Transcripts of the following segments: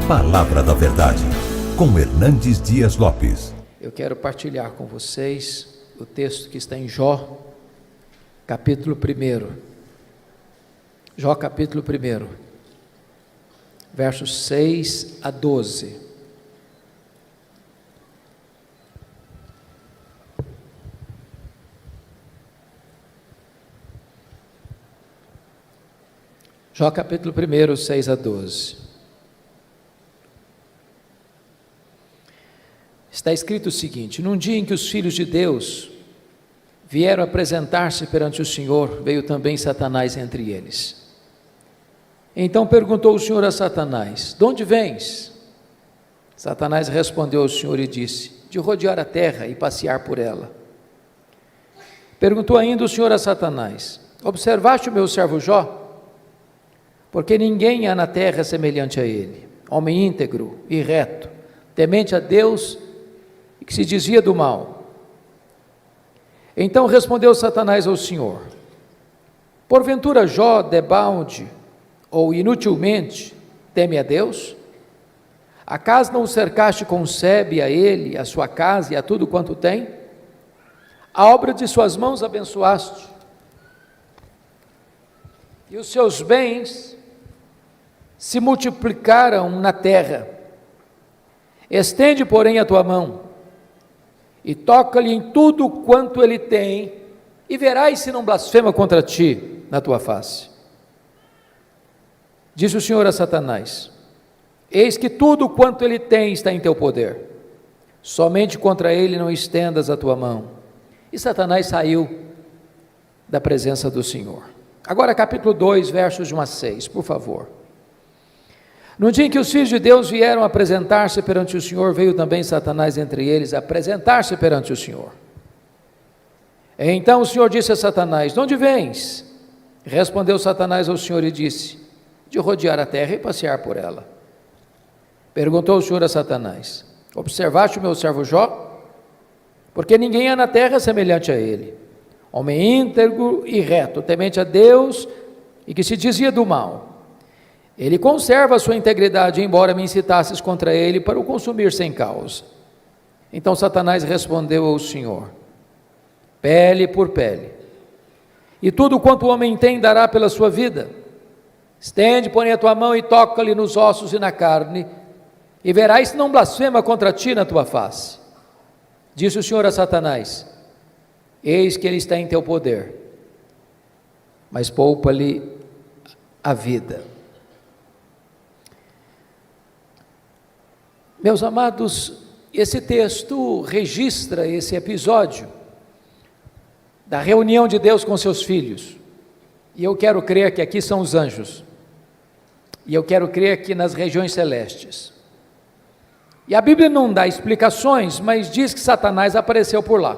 Palavra da Verdade, com Hernandes Dias Lopes. Eu quero partilhar com vocês o texto que está em Jó, capítulo 1. Jó, capítulo 1, versos 6 a 12. Jó, capítulo 1, 6 a 12. Está escrito o seguinte: num dia em que os filhos de Deus vieram apresentar-se perante o Senhor, veio também Satanás entre eles. Então perguntou o Senhor a Satanás: de onde vens? Satanás respondeu ao Senhor e disse: de rodear a terra e passear por ela. Perguntou ainda o Senhor a Satanás: observaste o meu servo Jó? Porque ninguém há na terra semelhante a ele, homem íntegro e reto, temente a Deus e que se desvia do mal. Então respondeu Satanás ao Senhor: porventura Jó debalde ou inutilmente teme a Deus? Acaso não o cercaste com sebe a ele, a sua casa e a tudo quanto tem? A obra de suas mãos abençoaste, e os seus bens se multiplicaram na terra. Estende, porém, a tua mão e toca-lhe em tudo quanto ele tem, e verás se não blasfema contra ti na tua face. Disse o Senhor a Satanás: eis que tudo quanto ele tem está em teu poder, somente contra ele não estendas a tua mão. E Satanás saiu da presença do Senhor. Agora capítulo 2, versos de 1 a 6, por favor. No dia em que os filhos de Deus vieram apresentar-se perante o Senhor, veio também Satanás entre eles apresentar-se perante o Senhor. Então o Senhor disse a Satanás: de onde vens? Respondeu Satanás ao Senhor e disse: de rodear a terra e passear por ela. Perguntou o Senhor a Satanás: observaste o meu servo Jó? Porque ninguém há na terra semelhante a ele, homem íntegro e reto, temente a Deus e que se desvia do mal. Ele conserva a sua integridade, embora me incitasses contra ele para o consumir sem causa. Então Satanás respondeu ao Senhor: pele por pele, e tudo quanto o homem tem dará pela sua vida. Estende, porém, a tua mão e toca-lhe nos ossos e na carne, e verás se não blasfema contra ti na tua face. Disse o Senhor a Satanás: eis que ele está em teu poder, mas poupa-lhe a vida. Meus amados, esse texto registra esse episódio da reunião de Deus com seus filhos, e eu quero crer que aqui são os anjos, e eu quero crer que nas regiões celestes. E a Bíblia não dá explicações, mas diz que Satanás apareceu por lá.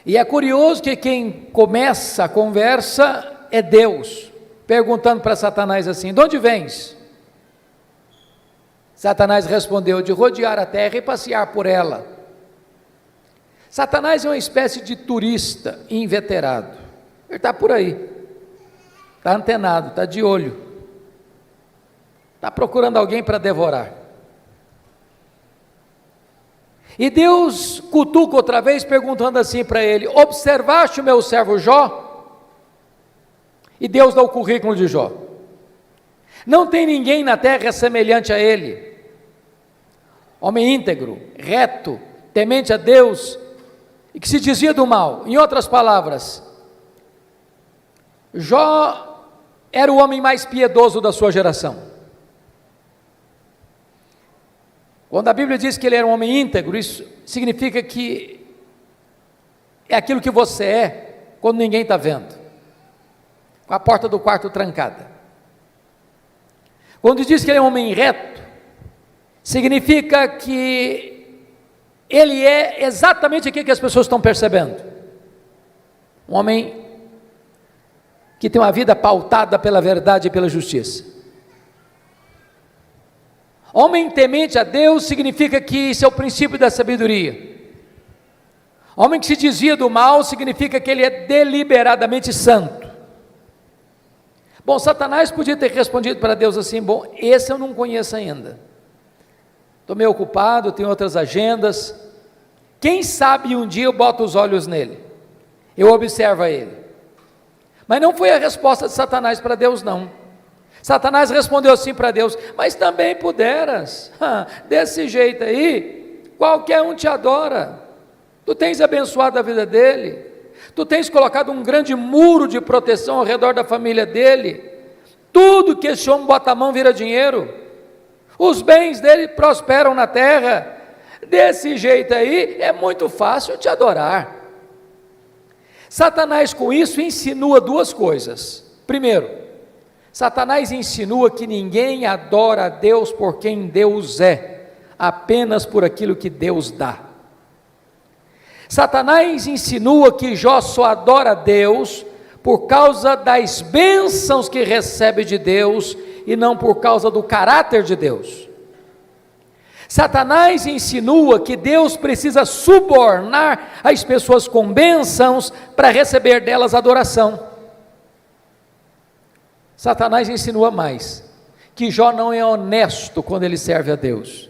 E é curioso que quem começa a conversa é Deus, perguntando para Satanás assim: de onde vens? Satanás respondeu: de rodear a terra e passear por ela. Satanás é uma espécie de turista inveterado. Ele está por aí, está antenado, está de olho, está procurando alguém para devorar. E Deus cutuca outra vez, perguntando assim para ele: observaste o meu servo Jó? E Deus dá o currículo de Jó. Não tem ninguém na terra semelhante a ele, homem íntegro, reto, temente a Deus e que se desvia do mal. Em outras palavras, Jó era o homem mais piedoso da sua geração. Quando a Bíblia diz que ele era um homem íntegro, isso significa que é aquilo que você é quando ninguém está vendo, com a porta do quarto trancada. Quando diz que ele é um homem reto, significa que ele é exatamente aquilo que as pessoas estão percebendo. Um homem que tem uma vida pautada pela verdade e pela justiça. Homem temente a Deus significa que isso é o princípio da sabedoria. Homem que se desvia do mal significa que ele é deliberadamente santo. Bom, Satanás podia ter respondido para Deus assim: bom, esse eu não conheço ainda, estou meio ocupado, tenho outras agendas, quem sabe um dia eu boto os olhos nele, eu observo ele. Mas não foi a resposta de Satanás para Deus, não. Satanás respondeu assim para Deus: mas também puderas, desse jeito aí, qualquer um te adora, tu tens abençoado a vida dele, tu tens colocado um grande muro de proteção ao redor da família dele, tudo que esse homem bota a mão vira dinheiro, os bens dele prosperam na terra, desse jeito aí é muito fácil te adorar. Satanás com isso insinua duas coisas. Primeiro, Satanás insinua que ninguém adora a Deus por quem Deus é, apenas por aquilo que Deus dá. Satanás insinua que Jó só adora a Deus por causa das bênçãos que recebe de Deus e não por causa do caráter de Deus. Satanás insinua que Deus precisa subornar as pessoas com bênçãos para receber delas adoração. Satanás insinua mais, que Jó não é honesto quando ele serve a Deus,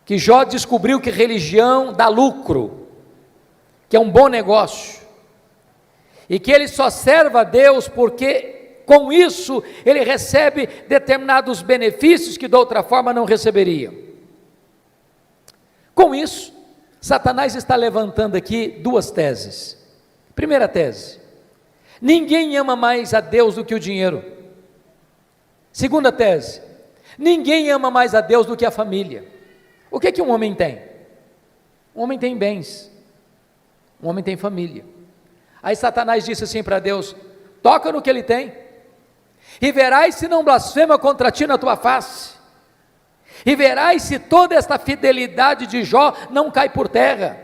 que Jó descobriu que religião dá lucro, que é um bom negócio, e que ele só serve a Deus porque com isso ele recebe determinados benefícios que de outra forma não receberia. Com isso, Satanás está levantando aqui duas teses. Primeira tese: ninguém ama mais a Deus do que o dinheiro. Segunda tese: ninguém ama mais a Deus do que a família. O que um homem tem? Um homem tem bens, um homem tem família. Aí Satanás disse assim para Deus: toca no que ele tem, e verás se não blasfema contra ti na tua face, e verás se toda esta fidelidade de Jó não cai por terra.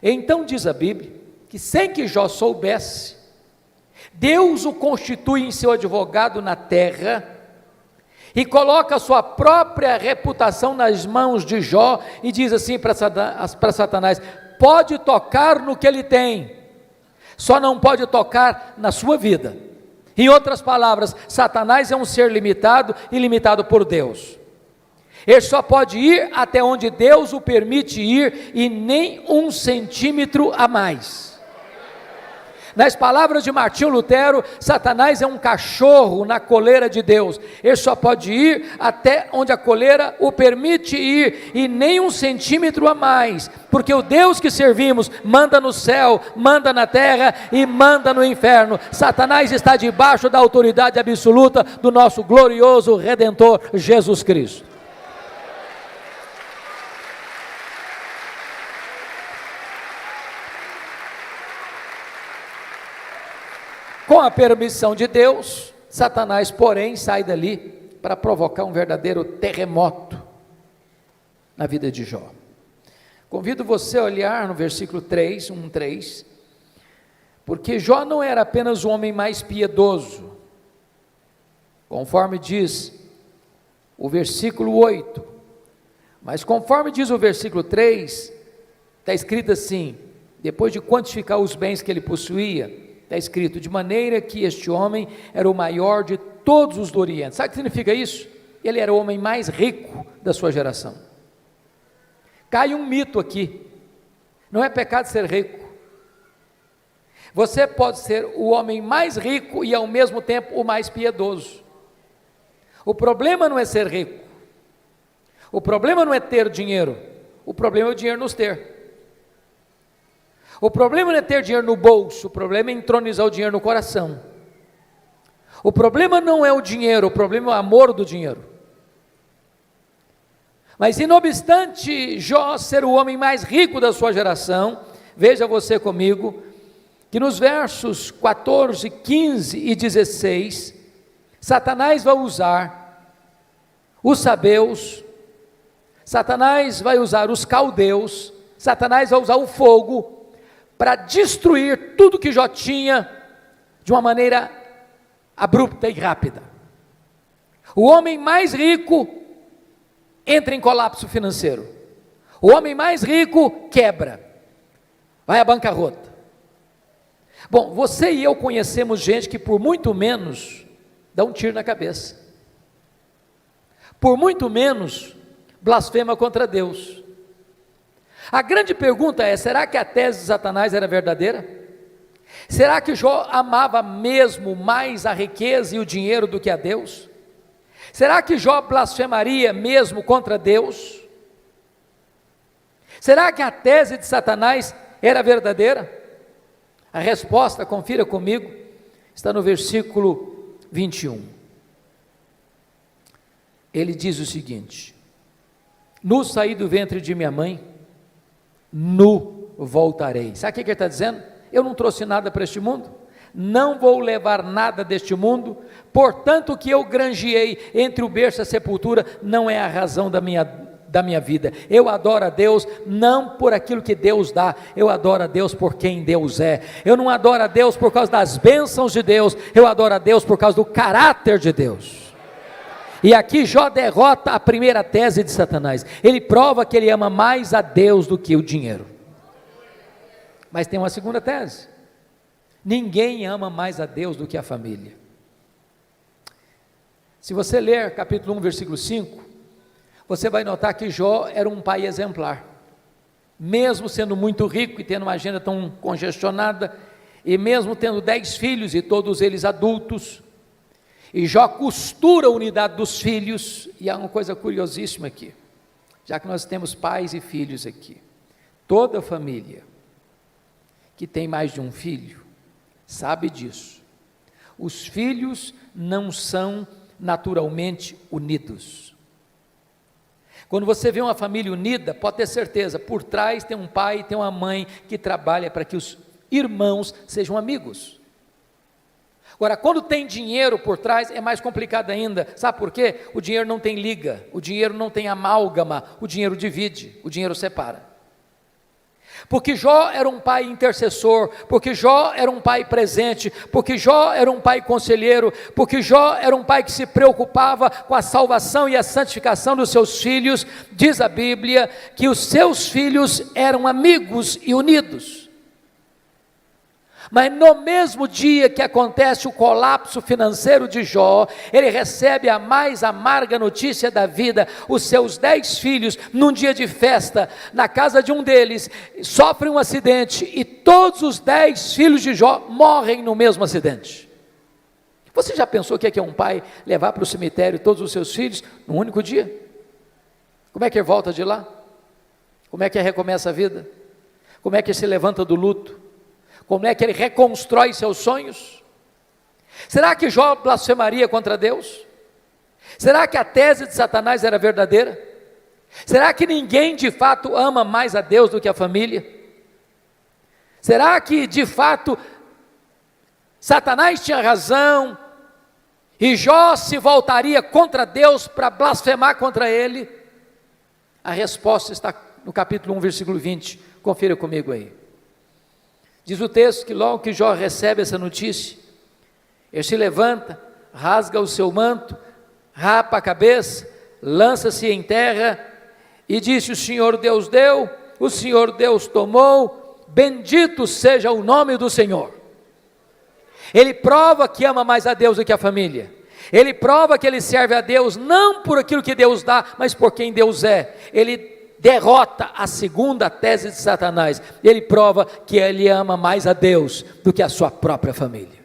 Então diz a Bíblia, que sem que Jó soubesse, Deus o constitui em seu advogado na terra, e coloca a sua própria reputação nas mãos de Jó, e diz assim para Satanás: pode tocar no que ele tem, só não pode tocar na sua vida. Em outras palavras, Satanás é um ser limitado e limitado por Deus. Ele só pode ir até onde Deus o permite ir, e nem 1 centímetro a mais. Nas palavras de Martinho Lutero, Satanás é um cachorro na coleira de Deus. Ele só pode ir até onde a coleira o permite ir, e nem 1 centímetro a mais, porque o Deus que servimos manda no céu, manda na terra e manda no inferno. Satanás está debaixo da autoridade absoluta do nosso glorioso Redentor Jesus Cristo. Com a permissão de Deus, Satanás, porém, sai dali para provocar um verdadeiro terremoto na vida de Jó. Convido você a olhar no versículo 3, 3, porque Jó não era apenas o homem mais piedoso, conforme diz o versículo 8, mas conforme diz o versículo 3, está escrito assim: depois de quantificar os bens que ele possuía, está escrito: de maneira que este homem era o maior de todos os do Oriente. Sabe o que significa isso? Ele era o homem mais rico da sua geração. Cai um mito aqui: não é pecado ser rico. Você pode ser o homem mais rico e ao mesmo tempo o mais piedoso. O problema não é ser rico, o problema não é ter dinheiro, o problema é o dinheiro nos ter. O problema não é ter dinheiro no bolso, o problema é entronizar o dinheiro no coração. O problema não é o dinheiro, o problema é o amor do dinheiro. Mas não obstante Jó ser o homem mais rico da sua geração, veja você comigo, que nos versos 14, 15 e 16, Satanás vai usar os sabeus, Satanás vai usar os caldeus, Satanás vai usar o fogo, para destruir tudo que Jó tinha de uma maneira abrupta e rápida. O homem mais rico entra em colapso financeiro, o homem mais rico quebra, vai à bancarrota. Bom, você e eu conhecemos gente que por muito menos dá um tiro na cabeça, por muito menos blasfema contra Deus. A grande pergunta é: será que a tese de Satanás era verdadeira? Será que Jó amava mesmo mais a riqueza e o dinheiro do que a Deus? Será que Jó blasfemaria mesmo contra Deus? Será que a tese de Satanás era verdadeira? A resposta, confira comigo, está no versículo 21. Ele diz o seguinte: nu saí do ventre de minha mãe, nu voltarei. Sabe o que ele está dizendo? Eu não trouxe nada para este mundo, não vou levar nada deste mundo, portanto o que eu granjeei entre o berço e a sepultura não é a razão da minha vida. Eu adoro a Deus não por aquilo que Deus dá, eu adoro a Deus por quem Deus é. Eu não adoro a Deus por causa das bênçãos de Deus, eu adoro a Deus por causa do caráter de Deus. E aqui Jó derrota a primeira tese de Satanás. Ele prova que ele ama mais a Deus do que o dinheiro. Mas tem uma segunda tese: ninguém ama mais a Deus do que a família. Se você ler capítulo 1, versículo 5, você vai notar que Jó era um pai exemplar, mesmo sendo muito rico e tendo uma agenda tão congestionada, e mesmo tendo 10 filhos e todos eles adultos, e Jó costura a unidade dos filhos. E há uma coisa curiosíssima aqui, já que nós temos pais e filhos aqui, toda família que tem mais de um filho sabe disso, os filhos não são naturalmente unidos. Quando você vê uma família unida, pode ter certeza, por trás tem um pai e tem uma mãe que trabalha para que os irmãos sejam amigos. Agora, quando tem dinheiro por trás, é mais complicado ainda. Sabe por quê? O dinheiro não tem liga, o dinheiro não tem amálgama, o dinheiro divide, o dinheiro separa. Porque Jó era um pai intercessor, porque Jó era um pai presente, porque Jó era um pai conselheiro, porque Jó era um pai que se preocupava com a salvação e a santificação dos seus filhos. Diz a Bíblia que os seus filhos eram amigos e unidos. Mas no mesmo dia que acontece o colapso financeiro de Jó, ele recebe a mais amarga notícia da vida. Os seus 10 filhos, num dia de festa, na casa de um deles, sofrem um acidente, e todos os 10 filhos de Jó morrem no mesmo acidente. Você já pensou o que é um pai levar para o cemitério todos os seus filhos num único dia? Como é que ele volta de lá? Como é que ele recomeça a vida? Como é que ele se levanta do luto? Como é que ele reconstrói seus sonhos? Será que Jó blasfemaria contra Deus? Será que a tese de Satanás era verdadeira? Será que ninguém de fato ama mais a Deus do que a família? Será que de fato Satanás tinha razão e Jó se voltaria contra Deus para blasfemar contra ele? A resposta está no capítulo 1, versículo 20, confira comigo aí. Diz o texto que logo que Jó recebe essa notícia, ele se levanta, rasga o seu manto, rapa a cabeça, lança-se em terra e disse: o Senhor Deus deu, o Senhor Deus tomou, bendito seja o nome do Senhor. Ele prova que ama mais a Deus do que a família. Ele prova que ele serve a Deus não por aquilo que Deus dá, mas por quem Deus é. Ele derrota a segunda tese de Satanás. Ele prova que ele ama mais a Deus do que a sua própria família.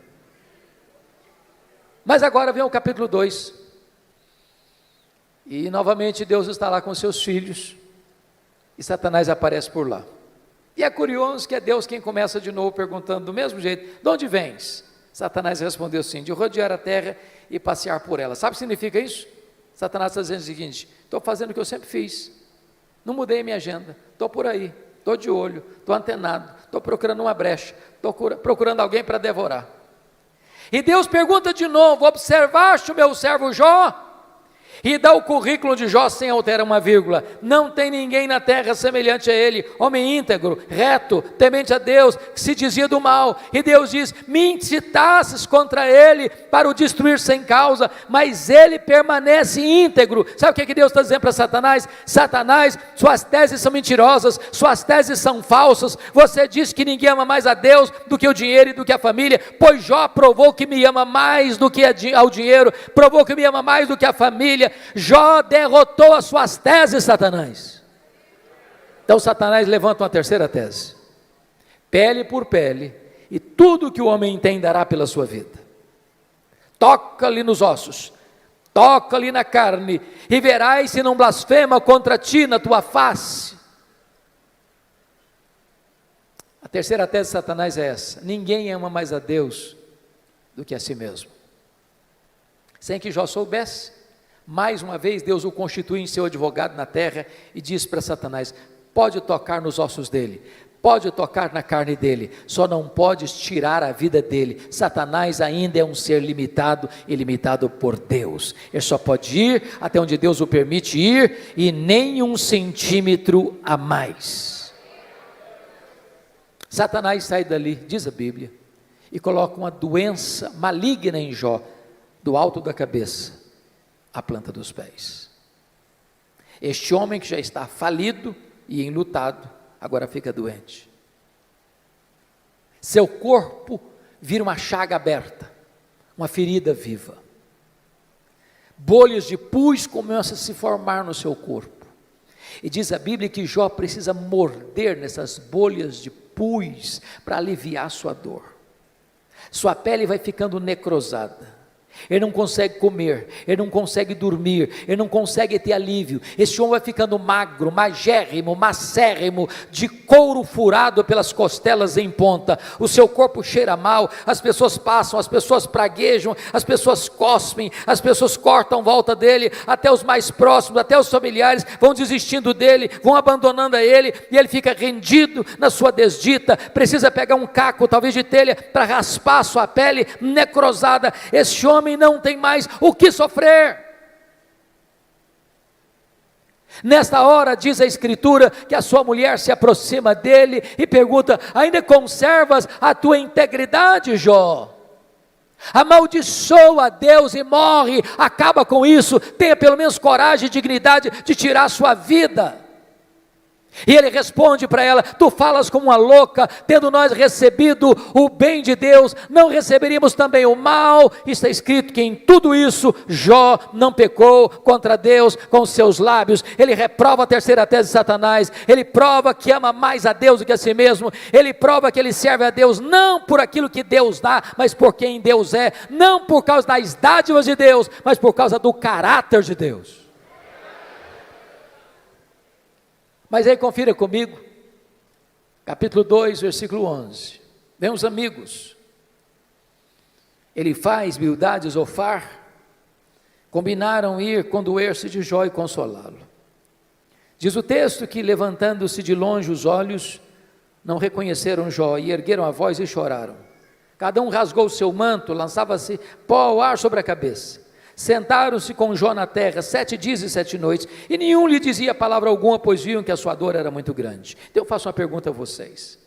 Mas agora vem o capítulo 2. E novamente Deus está lá com seus filhos, e Satanás aparece por lá. E é curioso que é Deus quem começa de novo perguntando do mesmo jeito: de onde vens? Satanás respondeu assim: de rodear a terra e passear por ela. Sabe o que significa isso? Satanás está dizendo o seguinte: estou fazendo o que eu sempre fiz, não mudei minha agenda, estou por aí, estou de olho, estou antenado, estou procurando uma brecha, estou procurando alguém para devorar. E Deus pergunta de novo: observaste o meu servo Jó? E dá o currículo de Jó sem alterar uma vírgula. Não tem ninguém na terra semelhante a ele, homem íntegro, reto, temente a Deus, que se dizia do mal. E Deus diz: me incitasses contra ele para o destruir sem causa, mas ele permanece íntegro. Sabe o que Deus está dizendo para Satanás? Satanás, suas teses são mentirosas, suas teses são falsas. Você diz que ninguém ama mais a Deus do que o dinheiro e do que a família, pois Jó provou que me ama mais do que ao dinheiro, provou que me ama mais do que a família. Jó derrotou as suas teses, Satanás. Então Satanás levanta uma terceira tese: pele por pele, e tudo que o homem tem dará pela sua vida. Toca-lhe nos ossos, toca-lhe na carne, e verás se não blasfema contra ti na tua face. A terceira tese de Satanás é essa: ninguém ama mais a Deus do que a si mesmo. Sem que Jó soubesse, mais uma vez Deus o constitui em seu advogado na terra e diz para Satanás: pode tocar nos ossos dele, pode tocar na carne dele, só não podes tirar a vida dele. Satanás ainda é um ser limitado e limitado por Deus. Ele só pode ir até onde Deus o permite ir, e nem 1 centímetro a mais. Satanás sai dali, diz a Bíblia, e coloca uma doença maligna em Jó, do alto da cabeça à planta dos pés. Este homem que já está falido e enlutado, agora fica doente. Seu corpo vira uma chaga aberta, uma ferida viva. Bolhas de pus começam a se formar no seu corpo. E diz a Bíblia que Jó precisa morder nessas bolhas de pus para aliviar sua dor. Sua pele vai ficando necrosada. Ele não consegue comer, ele não consegue dormir, ele não consegue ter alívio. Esse homem vai ficando magro, magérrimo, macérrimo, de couro furado pelas costelas em ponta. O seu corpo cheira mal, as pessoas passam, as pessoas praguejam, as pessoas cospem, as pessoas cortam volta dele, até os mais próximos, até os familiares vão desistindo dele, vão abandonando a ele, e ele fica rendido na sua desdita, precisa pegar um caco, talvez de telha, para raspar a sua pele necrosada. Esse homem não tem mais o que sofrer. Nesta hora, diz a Escritura, que a sua mulher se aproxima dele e pergunta: ainda conservas a tua integridade, Jó? Amaldiçoa a Deus e morre, acaba com isso, tenha pelo menos coragem e dignidade de tirar a sua vida. E ele responde para ela: tu falas como uma louca, tendo nós recebido o bem de Deus, não receberíamos também o mal? Está escrito que em tudo isso Jó não pecou contra Deus com os seus lábios. Ele reprova a terceira tese de Satanás, ele prova que ama mais a Deus do que a si mesmo, ele prova que ele serve a Deus não por aquilo que Deus dá, mas por quem Deus é, não por causa das dádivas de Deus, mas por causa do caráter de Deus. Mas aí confira comigo, capítulo 2, versículo 11, vem os amigos, Elifaz, Bildade e Zofar, combinaram ir condoer-se de Jó e consolá-lo. Diz o texto que, levantando-se de longe os olhos, não reconheceram Jó, e ergueram a voz e choraram. Cada um rasgou o seu manto, lançava-se pó ao ar sobre a cabeça. Sentaram-se com Jó na terra 7 dias e 7 noites, e nenhum lhe dizia palavra alguma, pois viam que a sua dor era muito grande. Então eu faço uma pergunta a vocês: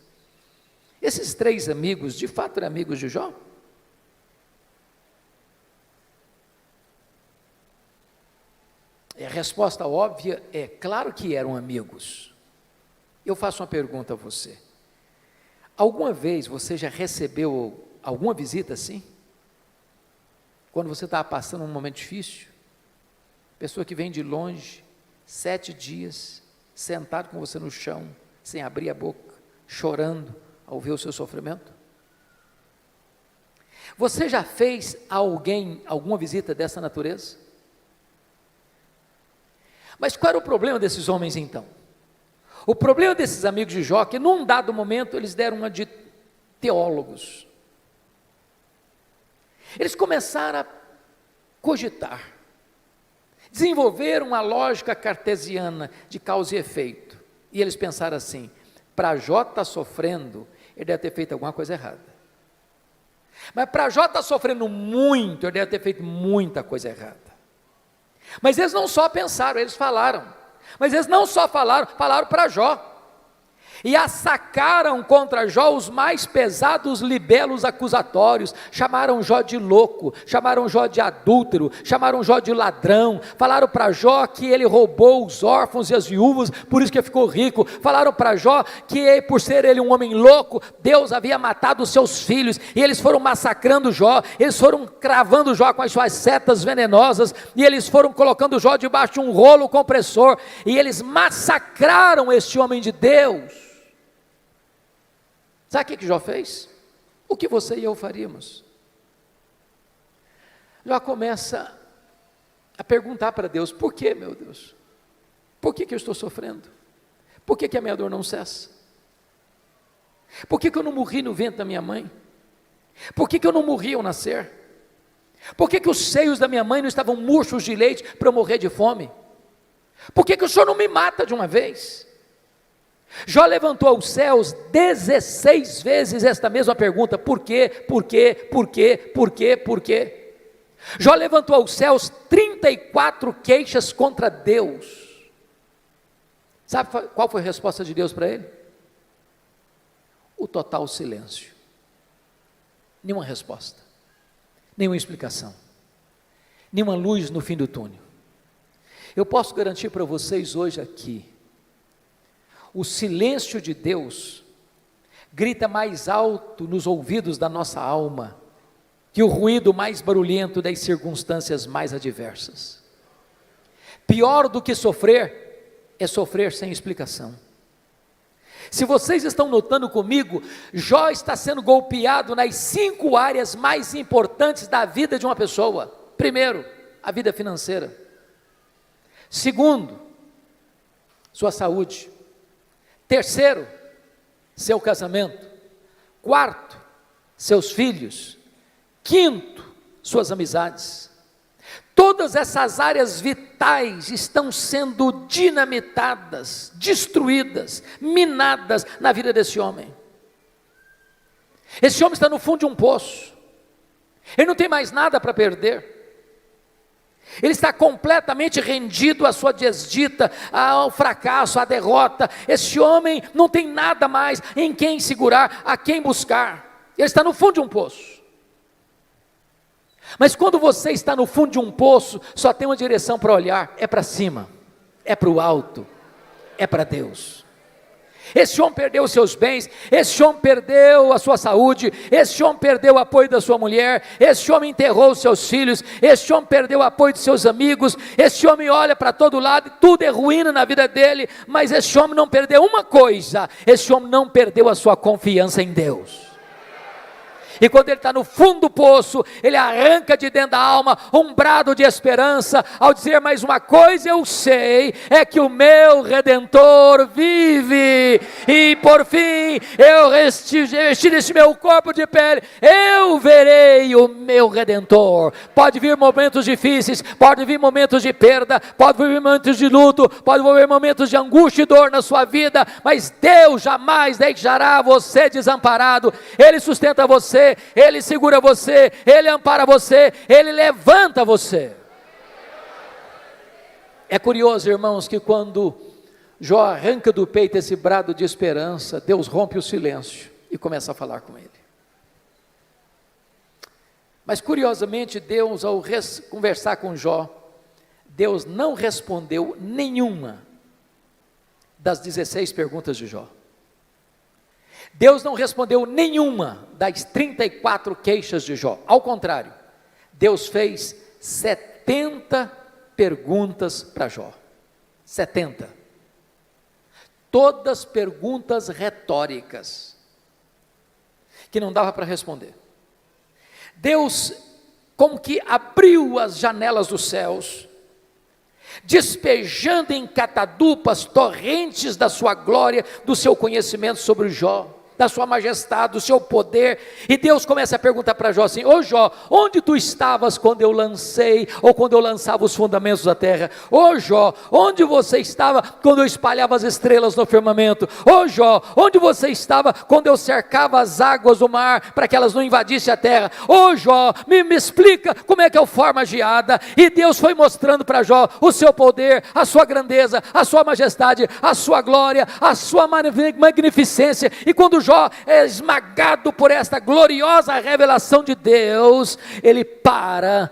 esses 3 amigos, de fato eram amigos de Jó? E a resposta óbvia é: claro que eram amigos. Eu faço uma pergunta a você: alguma vez você já recebeu alguma visita assim? Quando você está passando um momento difícil, pessoa que vem de longe, 7 dias, sentado com você no chão, sem abrir a boca, chorando ao ver o seu sofrimento? Você já fez a alguém alguma visita dessa natureza? Mas qual era o problema desses homens então? O problema desses amigos de Jó, que num dado momento eles deram uma de teólogos. Eles começaram a cogitar, desenvolveram uma lógica cartesiana de causa e efeito, e eles pensaram assim: para Jó estar sofrendo, ele deve ter feito alguma coisa errada, mas para Jó estar sofrendo muito, ele deve ter feito muita coisa errada. Mas eles não só pensaram, eles falaram. Mas eles não só falaram, falaram para Jó. E assacaram contra Jó os mais pesados libelos acusatórios, chamaram Jó de louco, chamaram Jó de adúltero, chamaram Jó de ladrão, falaram para Jó que ele roubou os órfãos e as viúvas, por isso que ficou rico, falaram para Jó que por ser ele um homem louco, Deus havia matado os seus filhos, e eles foram massacrando Jó, eles foram cravando Jó com as suas setas venenosas, e eles foram colocando Jó debaixo de um rolo compressor, e eles massacraram este homem de Deus. Sabe o que Jó fez? O que você e eu faríamos? Jó começa a perguntar para Deus: por que, meu Deus? Por que eu estou sofrendo? Por que a minha dor não cessa? Por que eu não morri no ventre da minha mãe? Por que eu não morri ao nascer? Por que os seios da minha mãe não estavam murchos de leite para eu morrer de fome? Por que o Senhor não me mata de uma vez? Jó levantou aos céus 16 vezes esta mesma pergunta: por quê, por quê, por quê, por quê, por quê? Jó levantou aos céus 34 queixas contra Deus. Sabe qual foi a resposta de Deus para ele? O total silêncio. Nenhuma resposta, nenhuma explicação, nenhuma luz no fim do túnel. Eu posso garantir para vocês hoje aqui, o silêncio de Deus grita mais alto nos ouvidos da nossa alma que o ruído mais barulhento das circunstâncias mais adversas. Pior do que sofrer é sofrer sem explicação. Se vocês estão notando comigo, Jó está sendo golpeado nas 5 áreas mais importantes da vida de uma pessoa. Primeiro, a vida financeira. Segundo, sua saúde. Terceiro, seu casamento. Quarto, seus filhos. Quinto, suas amizades. Todas essas áreas vitais estão sendo dinamitadas, destruídas, minadas na vida desse homem. Esse homem está no fundo de um poço. Ele não tem mais nada para perder. Ele está completamente rendido à sua desdita, ao fracasso, à derrota. Esse homem não tem nada mais em quem segurar, a quem buscar. Ele está no fundo de um poço. Mas quando você está no fundo de um poço, só tem uma direção para olhar: é para cima, é para o alto, é para Deus. Esse homem perdeu os seus bens, esse homem perdeu a sua saúde, esse homem perdeu o apoio da sua mulher, esse homem enterrou os seus filhos, esse homem perdeu o apoio de seus amigos, esse homem olha para todo lado e tudo é ruína na vida dele, mas esse homem não perdeu uma coisa: esse homem não perdeu a sua confiança em Deus. E quando ele está no fundo do poço, ele arranca de dentro da alma um brado de esperança, ao dizer: mais uma coisa eu sei, é que o meu Redentor vive, e por fim, eu vestir este meu corpo de pele, eu verei o meu Redentor. Pode vir momentos difíceis, pode vir momentos de perda, pode vir momentos de luto, pode vir momentos de angústia e dor na sua vida, mas Deus jamais deixará você desamparado. Ele sustenta você, Ele segura você, Ele ampara você, Ele levanta você. É curioso, irmãos, que quando Jó arranca do peito esse brado de esperança, Deus rompe o silêncio e começa a falar com ele. Mas curiosamente, Deus, ao conversar com Jó, Deus não respondeu nenhuma das 16 perguntas de Jó. Deus não respondeu nenhuma das 34 queixas de Jó. Ao contrário, Deus fez 70 perguntas para Jó. 70. Todas perguntas retóricas, que não dava para responder. Deus como que abriu as janelas dos céus, despejando em catadupas torrentes da sua glória, do seu conhecimento sobre o Jó. da sua majestade, do seu poder, e Deus começa a perguntar para Jó assim: ô Jó, onde tu estavas quando eu lancei, ou quando eu lançava os fundamentos da terra? Ô Jó, onde você estava quando eu espalhava as estrelas no firmamento? Ô Jó, onde você estava quando eu cercava as águas do mar, para que elas não invadissem a terra? Ô Jó, me explica como é que eu formo a geada. E Deus foi mostrando para Jó o seu poder, a sua grandeza, a sua majestade, a sua glória, a sua magnificência. E quando Jó é esmagado por esta gloriosa revelação de Deus, ele para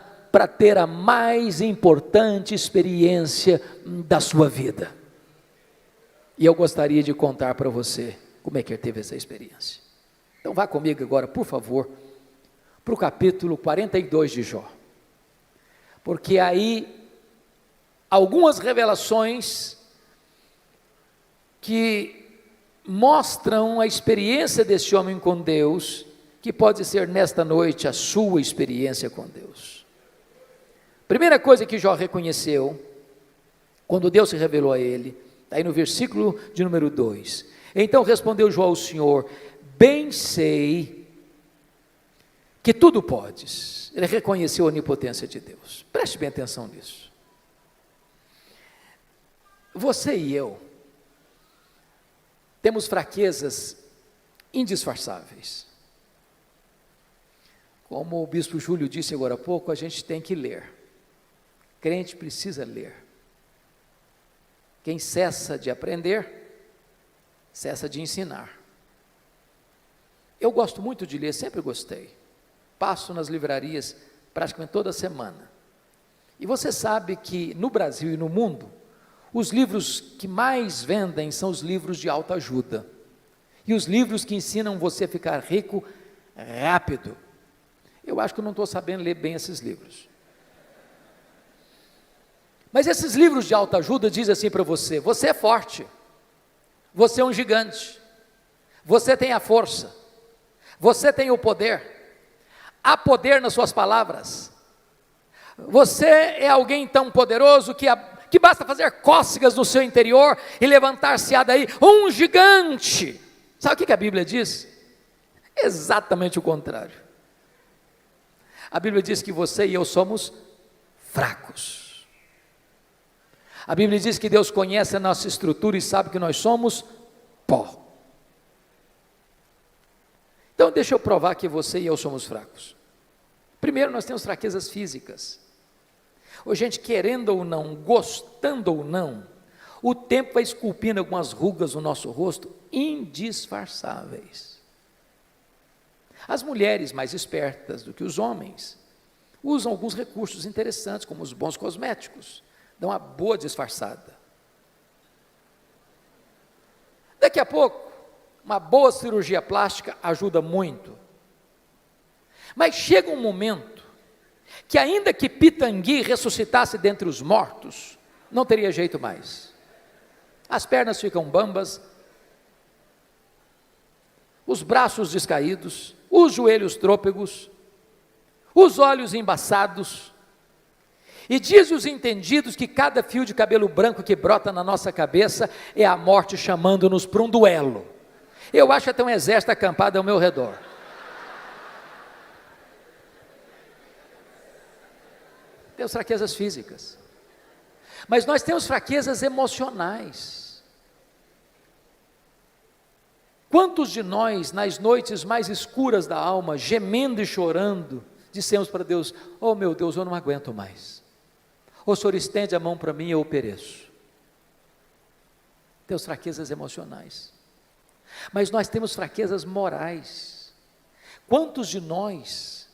ter a mais importante experiência da sua vida. E eu gostaria de contar para você como é que ele teve essa experiência. Então vá comigo agora, por favor, para o capítulo 42 de Jó, porque aí algumas revelações que mostram a experiência desse homem com Deus, que pode ser nesta noite a sua experiência com Deus. Primeira coisa que Jó reconheceu, quando Deus se revelou a ele, está aí no versículo de número 2, então respondeu Jó ao Senhor: bem sei que tudo podes. Ele reconheceu a onipotência de Deus. Preste bem atenção nisso. Você e eu temos fraquezas indisfarçáveis. Como o bispo Júlio disse agora há pouco, a gente tem que ler. Crente precisa ler. Quem cessa de aprender, cessa de ensinar. Eu gosto muito de ler, sempre gostei. Passo nas livrarias praticamente toda semana. E você sabe que no Brasil e no mundo, os livros que mais vendem são os livros de autoajuda. E os livros que ensinam você a ficar rico rápido. Eu acho que eu não estou sabendo ler bem esses livros. Mas esses livros de autoajuda dizem assim para você: você é forte, você é um gigante, você tem a força, você tem o poder, há poder nas suas palavras, você é alguém tão poderoso que basta fazer cócegas no seu interior e levantar-se-á daí um gigante. Sabe o que a Bíblia diz? Exatamente o contrário. A Bíblia diz que você e eu somos fracos. A Bíblia diz que Deus conhece a nossa estrutura e sabe que nós somos pó. Então deixa eu provar que você e eu somos fracos. Primeiro, nós temos fraquezas físicas. Ô, gente, querendo ou não, gostando ou não, o tempo vai esculpindo algumas rugas no nosso rosto indisfarçáveis. As mulheres mais espertas do que os homens usam alguns recursos interessantes, como os bons cosméticos, dão uma boa disfarçada. Daqui a pouco, uma boa cirurgia plástica ajuda muito. Mas chega um momento que, ainda que Pitangui ressuscitasse dentre os mortos, não teria jeito mais. As pernas ficam bambas, os braços descaídos, os joelhos trôpegos, os olhos embaçados. E diz os entendidos que cada fio de cabelo branco que brota na nossa cabeça é a morte chamando-nos para um duelo. Eu acho até um exército acampado ao meu redor. Temos fraquezas físicas, mas nós temos fraquezas emocionais. Quantos de nós, nas noites mais escuras da alma, gemendo e chorando, dissemos para Deus: oh meu Deus, eu não aguento mais, o Senhor estende a mão para mim e eu pereço. Temos fraquezas emocionais, mas nós temos fraquezas morais. Quantos de nós,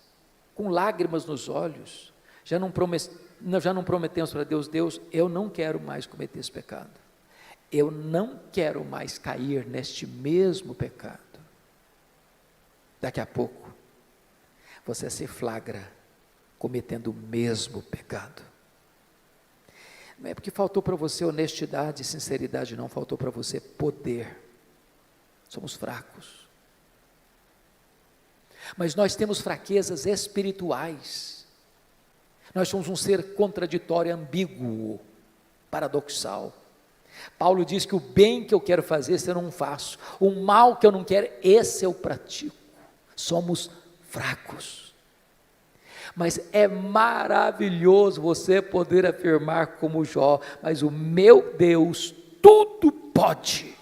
com lágrimas nos olhos, já não prometemos para Deus: Deus, eu não quero mais cometer esse pecado, eu não quero mais cair neste mesmo pecado. Daqui a pouco, você se flagra cometendo o mesmo pecado. Não é porque faltou para você honestidade e sinceridade, não, faltou para você poder. Somos fracos. Mas nós temos fraquezas espirituais. Nós somos um ser contraditório, ambíguo, paradoxal. Paulo diz que o bem que eu quero fazer, esse eu não faço. O mal que eu não quero, esse eu pratico. Somos fracos. Mas é maravilhoso você poder afirmar como Jó, mas o meu Deus tudo pode.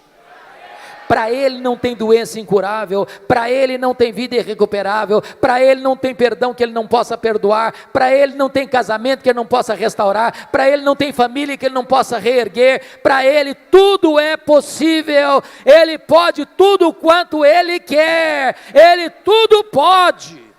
Para Ele não tem doença incurável, para Ele não tem vida irrecuperável, para Ele não tem perdão que Ele não possa perdoar, para Ele não tem casamento que Ele não possa restaurar, para Ele não tem família que Ele não possa reerguer, para Ele tudo é possível, Ele pode tudo quanto Ele quer, Ele tudo pode.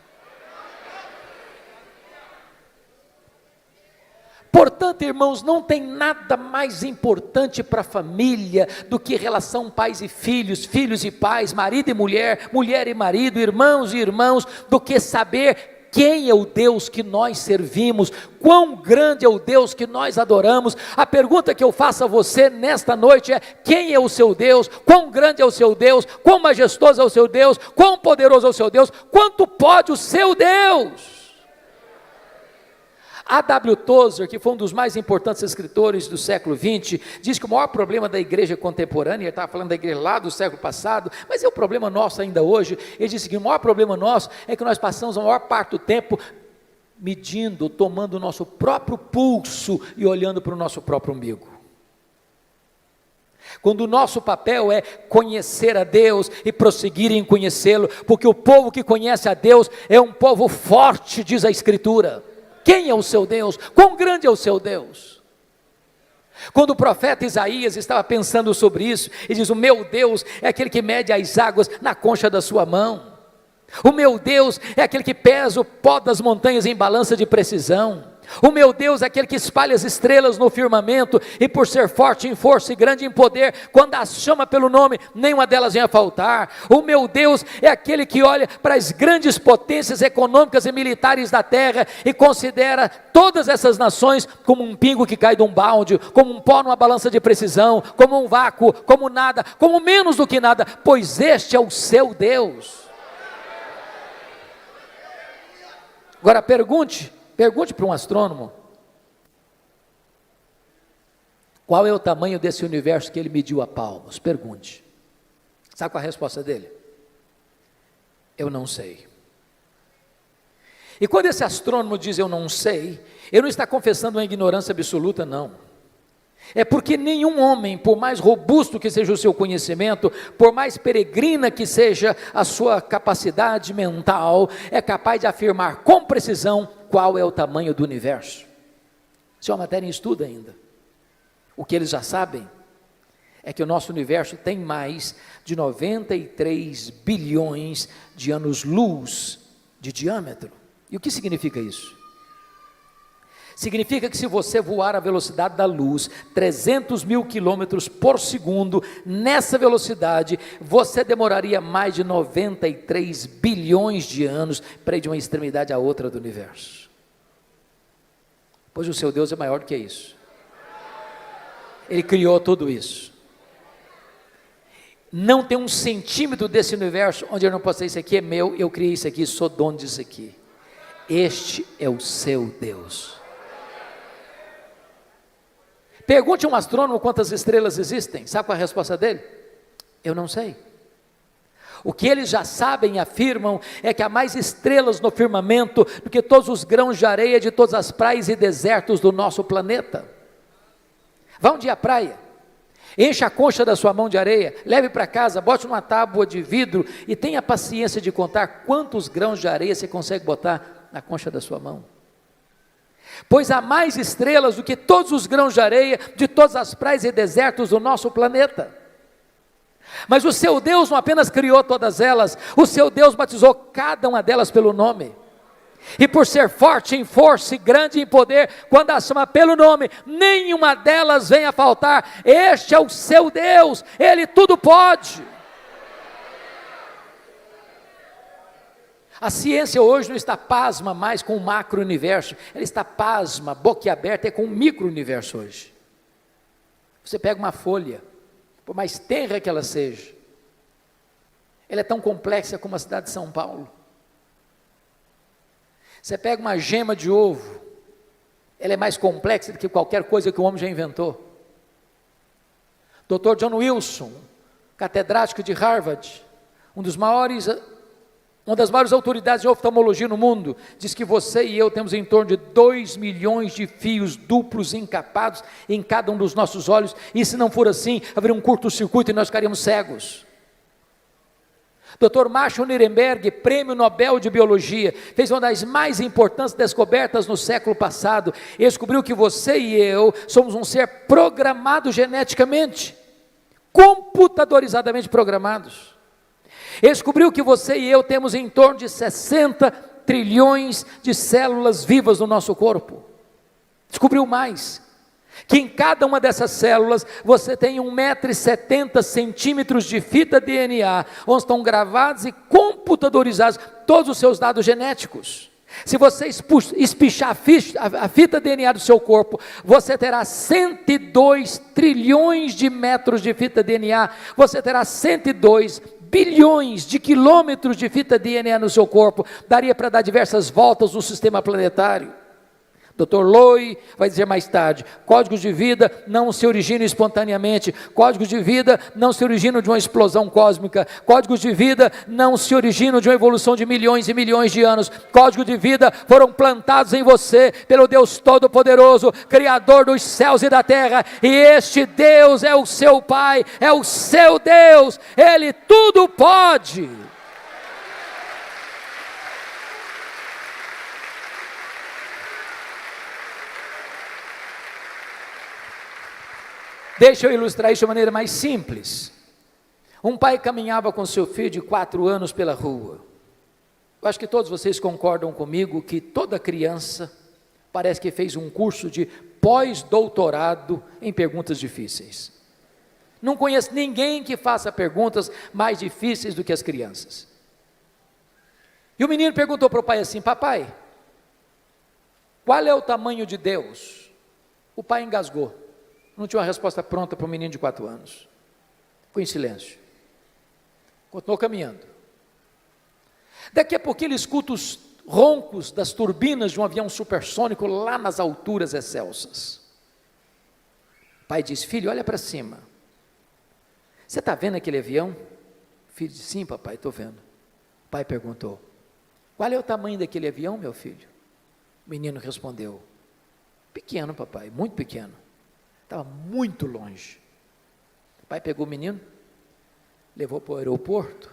Portanto, irmãos, não tem nada mais importante para a família do que relação pais e filhos, filhos e pais, marido e mulher, mulher e marido, irmãos e irmãos, do que saber quem é o Deus que nós servimos, quão grande é o Deus que nós adoramos. A pergunta que eu faço a você nesta noite é: quem é o seu Deus? Quão grande é o seu Deus? Quão majestoso é o seu Deus? Quão poderoso é o seu Deus? Quanto pode o seu Deus? A.W. Tozer, que foi um dos mais importantes escritores do século XX, diz que o maior problema da igreja contemporânea, ele estava falando da igreja lá do século passado, mas é o problema nosso ainda hoje. Ele disse que o maior problema nosso é que nós passamos a maior parte do tempo medindo, tomando o nosso próprio pulso e olhando para o nosso próprio umbigo. Quando o nosso papel é conhecer a Deus e prosseguir em conhecê-lo, porque o povo que conhece a Deus é um povo forte, diz a Escritura. Quem é o seu Deus? Quão grande é o seu Deus? Quando o profeta Isaías estava pensando sobre isso, ele diz: o meu Deus é aquele que mede as águas na concha da sua mão. O meu Deus é aquele que pesa o pó das montanhas em balança de precisão. O meu Deus é aquele que espalha as estrelas no firmamento, e por ser forte em força e grande em poder, quando as chama pelo nome, nenhuma delas vem a faltar. O meu Deus é aquele que olha para as grandes potências econômicas e militares da terra e considera todas essas nações como um pingo que cai de um balde, como um pó numa balança de precisão, como um vácuo, como nada, como menos do que nada, pois este é o seu Deus. Agora pergunte para um astrônomo, qual é o tamanho desse universo que ele mediu a palmos? Pergunte. Sabe qual é a resposta dele? Eu não sei. E quando esse astrônomo diz eu não sei, ele não está confessando uma ignorância absoluta, não. É porque nenhum homem, por mais robusto que seja o seu conhecimento, por mais peregrina que seja a sua capacidade mental, é capaz de afirmar com precisão qual é o tamanho do universo. Isso é uma matéria em estudo ainda. O que eles já sabem é que o nosso universo tem mais de 93 bilhões de anos-luz de diâmetro. E o que significa isso? Significa que se você voar à velocidade da luz, 300 mil quilômetros por segundo, nessa velocidade, você demoraria mais de 93 bilhões de anos para ir de uma extremidade à outra do universo. Pois o seu Deus é maior do que isso. Ele criou tudo isso. Não tem um centímetro desse universo onde eu não posso dizer: isso aqui é meu, eu criei isso aqui, sou dono disso aqui. Este é o seu Deus. Pergunte a um astrônomo quantas estrelas existem. Sabe qual é a resposta dele? Eu não sei. O que eles já sabem e afirmam é que há mais estrelas no firmamento do que todos os grãos de areia de todas as praias e desertos do nosso planeta. Vá um dia à praia, encha a concha da sua mão de areia, leve para casa, bote numa tábua de vidro e tenha paciência de contar quantos grãos de areia você consegue botar na concha da sua mão. Pois há mais estrelas do que todos os grãos de areia de todas as praias e desertos do nosso planeta. Mas o seu Deus não apenas criou todas elas, o seu Deus batizou cada uma delas pelo nome. E por ser forte em força e grande em poder, quando as chama pelo nome, nenhuma delas vem a faltar. Este é o seu Deus, Ele tudo pode. A ciência hoje não está pasma mais com o macro-universo, ela está pasma, boquiaberta, com o micro-universo hoje. Você pega uma folha, por mais tenra que ela seja, ela é tão complexa como a cidade de São Paulo. Você pega uma gema de ovo, ela é mais complexa do que qualquer coisa que o homem já inventou. Dr. John Wilson, catedrático de Harvard, uma das maiores autoridades de oftalmologia no mundo, diz que você e eu temos em torno de 2 milhões de fios duplos encapados em cada um dos nossos olhos, e se não for assim, haveria um curto-circuito e nós ficaríamos cegos. Dr. Marshall Nirenberg, prêmio Nobel de Biologia, fez uma das mais importantes descobertas no século passado. Ele descobriu que você e eu somos um ser programado geneticamente, computadorizadamente programados. Ele descobriu que você e eu temos em torno de 60 trilhões de células vivas no nosso corpo. Descobriu mais, que em cada uma dessas células você tem 1,70 m de fita DNA, onde estão gravados e computadorizados todos os seus dados genéticos. Se você espichar a fita DNA do seu corpo, você terá 102 trilhões de metros de fita DNA, você terá 102 bilhões de quilômetros de fita DNA no seu corpo, daria para dar diversas voltas no sistema planetário. Dr. Loy vai dizer mais tarde, códigos de vida não se originam espontaneamente, códigos de vida não se originam de uma explosão cósmica, códigos de vida não se originam de uma evolução de milhões e milhões de anos, códigos de vida foram plantados em você pelo Deus Todo-Poderoso, Criador dos céus e da terra, e este Deus é o seu Pai, é o seu Deus, Ele tudo pode. Deixa eu ilustrar isso de maneira mais simples. Um pai caminhava com seu filho de 4 anos pela rua. Eu acho que todos vocês concordam comigo que toda criança parece que fez um curso de pós-doutorado em perguntas difíceis. Não conheço ninguém que faça perguntas mais difíceis do que as crianças. E o menino perguntou para o pai assim: papai, qual é o tamanho de Deus? O pai engasgou. Não tinha uma resposta pronta para um menino de 4 anos. Ficou em silêncio. Continuou caminhando. Daqui a pouquinho ele escuta os roncos das turbinas de um avião supersônico lá nas alturas excelsas. O pai diz: filho, olha para cima. Você está vendo aquele avião? O filho disse: sim, papai, estou vendo. O pai perguntou: qual é o tamanho daquele avião, meu filho? O menino respondeu: pequeno, papai, muito pequeno. Estava muito longe. O pai pegou o menino, levou para o aeroporto.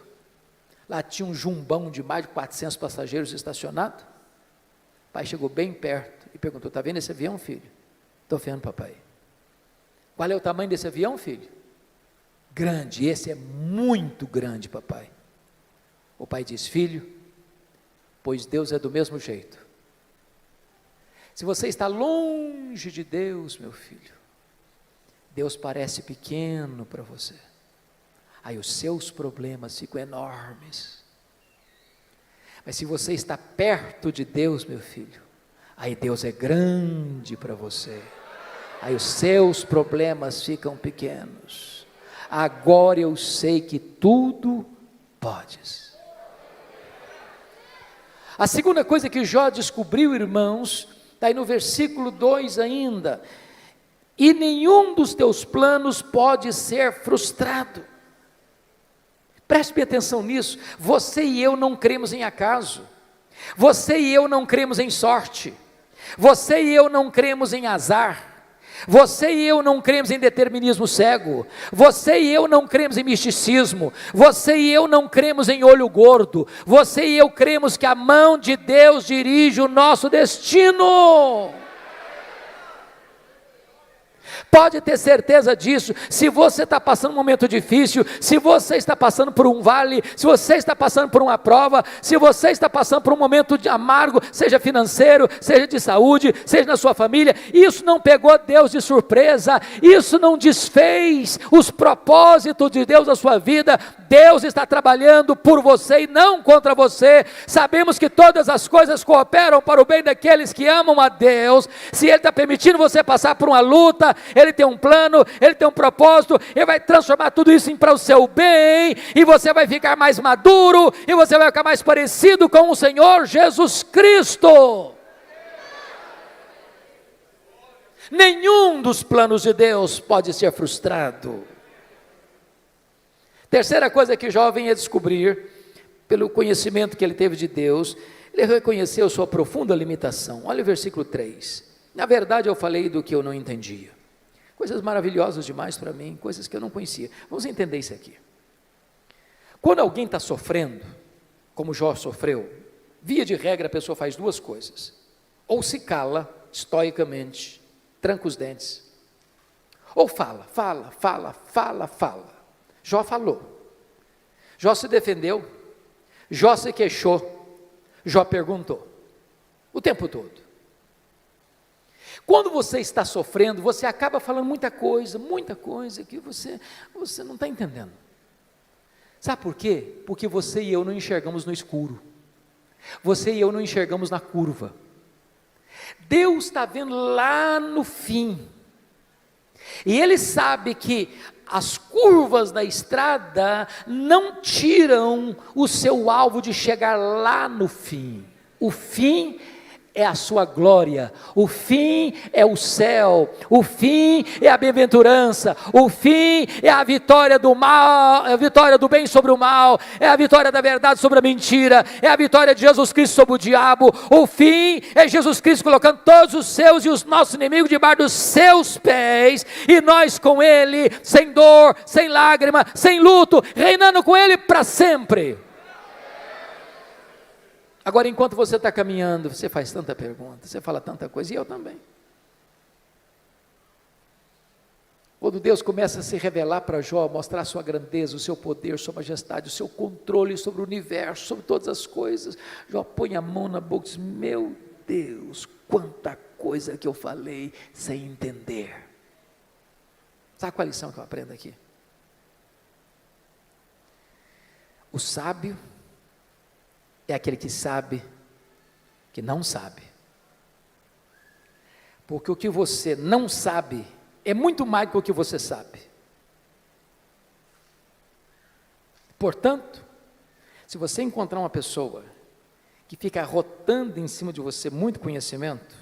Lá tinha um jumbão de mais de 400 passageiros estacionado. O pai chegou bem perto e perguntou: está vendo esse avião, filho? Estou vendo, papai. Qual é o tamanho desse avião, filho? Grande, esse é muito grande, papai. O pai disse: filho, pois Deus é do mesmo jeito. Se você está longe de Deus, meu filho, Deus parece pequeno para você, aí os seus problemas ficam enormes. Mas se você está perto de Deus, meu filho, aí Deus é grande para você, aí os seus problemas ficam pequenos. Agora eu sei que tudo podes. A segunda coisa que Jó descobriu, irmãos, está aí no versículo 2 ainda: e nenhum dos teus planos pode ser frustrado. Preste bem atenção nisso. Você e eu não cremos em acaso, você e eu não cremos em sorte, você e eu não cremos em azar, você e eu não cremos em determinismo cego, você e eu não cremos em misticismo, você e eu não cremos em olho gordo, você e eu cremos que a mão de Deus dirige o nosso destino. Pode ter certeza disso. Se você está passando um momento difícil, se você está passando por um vale, se você está passando por uma prova, se você está passando por um momento amargo, seja financeiro, seja de saúde, seja na sua família, isso não pegou Deus de surpresa, isso não desfez os propósitos de Deus na sua vida. Deus está trabalhando por você e não contra você. Sabemos que todas as coisas cooperam para o bem daqueles que amam a Deus. Se Ele está permitindo você passar por uma luta, Ele tem um plano, Ele tem um propósito, Ele vai transformar tudo isso para o seu bem, e você vai ficar mais maduro, e você vai ficar mais parecido com o Senhor Jesus Cristo. Nenhum dos planos de Deus pode ser frustrado. Terceira coisa que Jó vem a descobrir, pelo conhecimento que ele teve de Deus, ele reconheceu sua profunda limitação. Olha o versículo 3. Na verdade, eu falei do que eu não entendia. Coisas maravilhosas demais para mim, coisas que eu não conhecia. Vamos entender isso aqui. Quando alguém está sofrendo, como Jó sofreu, via de regra a pessoa faz duas coisas. Ou se cala, estoicamente, tranca os dentes. Ou fala. Jó falou. Jó se defendeu. Jó se queixou. Jó perguntou. O tempo todo. Quando você está sofrendo, você acaba falando muita coisa que você não está entendendo. Sabe por quê? Porque você e eu não enxergamos no escuro. Você e eu não enxergamos na curva. Deus está vendo lá no fim. E Ele sabe que as curvas da estrada não tiram o seu alvo de chegar lá no fim. O fim é a sua glória, o fim é o céu, o fim é a bem-aventurança, o fim é a vitória do mal, é a vitória do bem sobre o mal, é a vitória da verdade sobre a mentira, é a vitória de Jesus Cristo sobre o diabo. O fim é Jesus Cristo colocando todos os seus e os nossos inimigos debaixo dos seus pés, e nós com Ele, sem dor, sem lágrima, sem luto, reinando com Ele para sempre. Agora, enquanto você está caminhando, você faz tanta pergunta, você fala tanta coisa, e eu também. Quando Deus começa a se revelar para Jó, mostrar a sua grandeza, o seu poder, sua majestade, o seu controle sobre o universo, sobre todas as coisas, Jó põe a mão na boca e diz: meu Deus, quanta coisa que eu falei sem entender. Sabe qual a lição que eu aprendo aqui? O sábio é aquele que sabe que não sabe. Porque o que você não sabe é muito mais do que o que você sabe. Portanto, se você encontrar uma pessoa que fica rotando em cima de você muito conhecimento,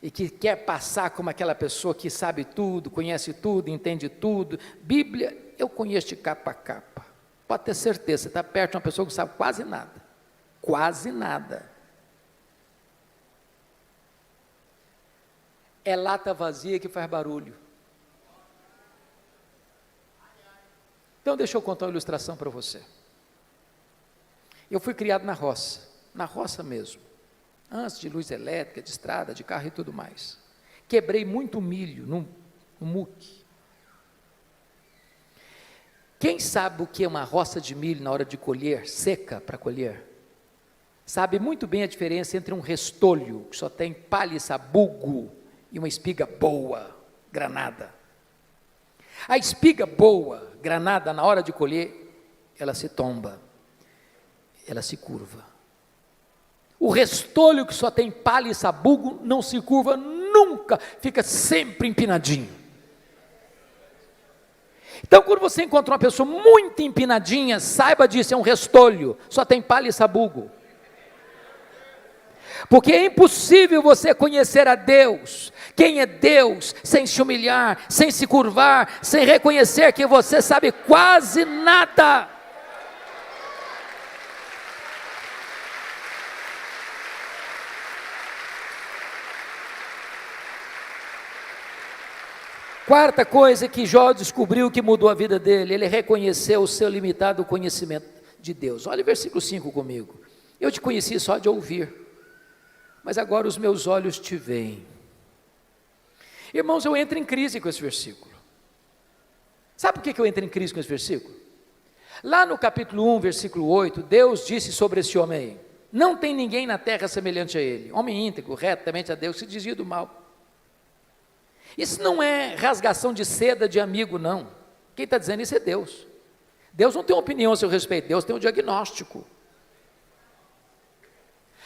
e que quer passar como aquela pessoa que sabe tudo, conhece tudo, entende tudo, Bíblia, eu conheço de capa a capa. Pode ter certeza, você está perto de uma pessoa que sabe quase nada. Quase nada. É lata vazia que faz barulho. Então deixa eu contar uma ilustração para você. Eu fui criado na roça mesmo. Antes de luz elétrica, de estrada, de carro e tudo mais. Quebrei muito milho no muque. Quem sabe o que é uma roça de milho na hora de colher, seca para colher, sabe muito bem a diferença entre um restolho, que só tem palha e sabugo, e uma espiga boa, granada. A espiga boa, granada, na hora de colher, ela se tomba, ela se curva. O restolho que só tem palha e sabugo, não se curva nunca, fica sempre empinadinho. Então, quando você encontra uma pessoa muito empinadinha, saiba disso, é um restolho, só tem palha e sabugo. Porque é impossível você conhecer a Deus, quem é Deus, sem se humilhar, sem se curvar, sem reconhecer que você sabe quase nada. Quarta coisa que Jó descobriu que mudou a vida dele, ele reconheceu o seu limitado conhecimento de Deus. Olha o versículo 5 comigo. Eu te conheci só de ouvir, mas agora os meus olhos te veem. Irmãos, eu entro em crise com esse versículo. Sabe por que eu entro em crise com esse versículo? Lá no capítulo 1, versículo 8, Deus disse sobre esse homem aí: não tem ninguém na terra semelhante a ele, homem íntegro, reto, temente a Deus, que se desvia do mal. Isso não é rasgação de seda de amigo, não. Quem está dizendo isso é Deus. Deus não tem uma opinião a seu respeito, Deus tem um diagnóstico.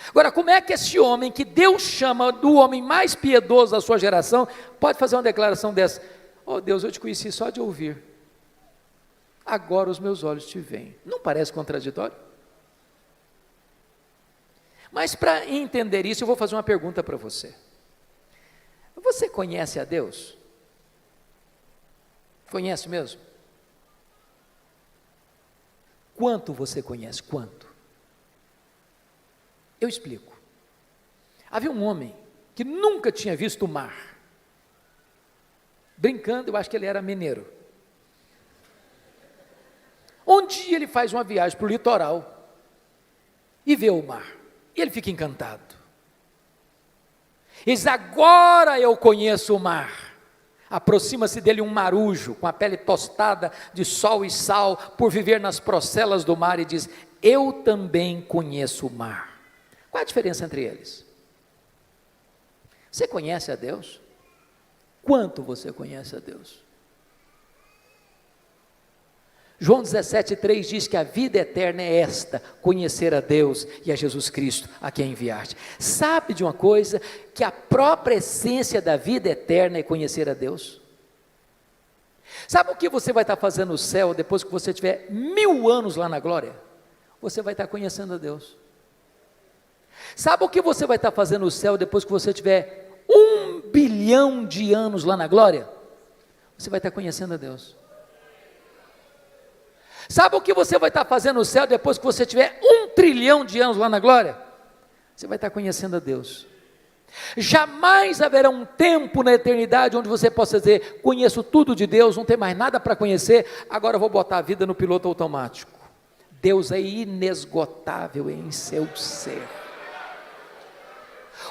Agora, como é que esse homem, que Deus chama do homem mais piedoso da sua geração, pode fazer uma declaração dessa? Oh Deus, eu te conheci só de ouvir, agora os meus olhos te veem. Não parece contraditório? Mas para entender isso, eu vou fazer uma pergunta para você. Você conhece a Deus? Conhece mesmo? Quanto você conhece? Quanto? Eu explico. Havia um homem que nunca tinha visto o mar. Brincando, eu acho que ele era mineiro. Um dia ele faz uma viagem para o litoral e vê o mar. E ele fica encantado. Ele diz: agora eu conheço o mar. Aproxima-se dele um marujo, com a pele tostada de sol e sal, por viver nas procelas do mar, e diz: eu também conheço o mar. Qual a diferença entre eles? Você conhece a Deus? Quanto você conhece a Deus? João 17,3 diz que a vida eterna é esta: conhecer a Deus e a Jesus Cristo, a quem enviaste. Sabe de uma coisa? Que a própria essência da vida eterna é conhecer a Deus. Sabe o que você vai estar fazendo no céu depois que você tiver 1000 anos lá na glória? Você vai estar conhecendo a Deus. Sabe o que você vai estar fazendo no céu depois que você tiver 1 bilhão de anos lá na glória? Você vai estar conhecendo a Deus. Sabe o que você vai estar fazendo no céu depois que você tiver 1 trilhão de anos lá na glória? Você vai estar conhecendo a Deus. Jamais haverá um tempo na eternidade onde você possa dizer: conheço tudo de Deus, não tem mais nada para conhecer, agora eu vou botar a vida no piloto automático. Deus é inesgotável em seu ser.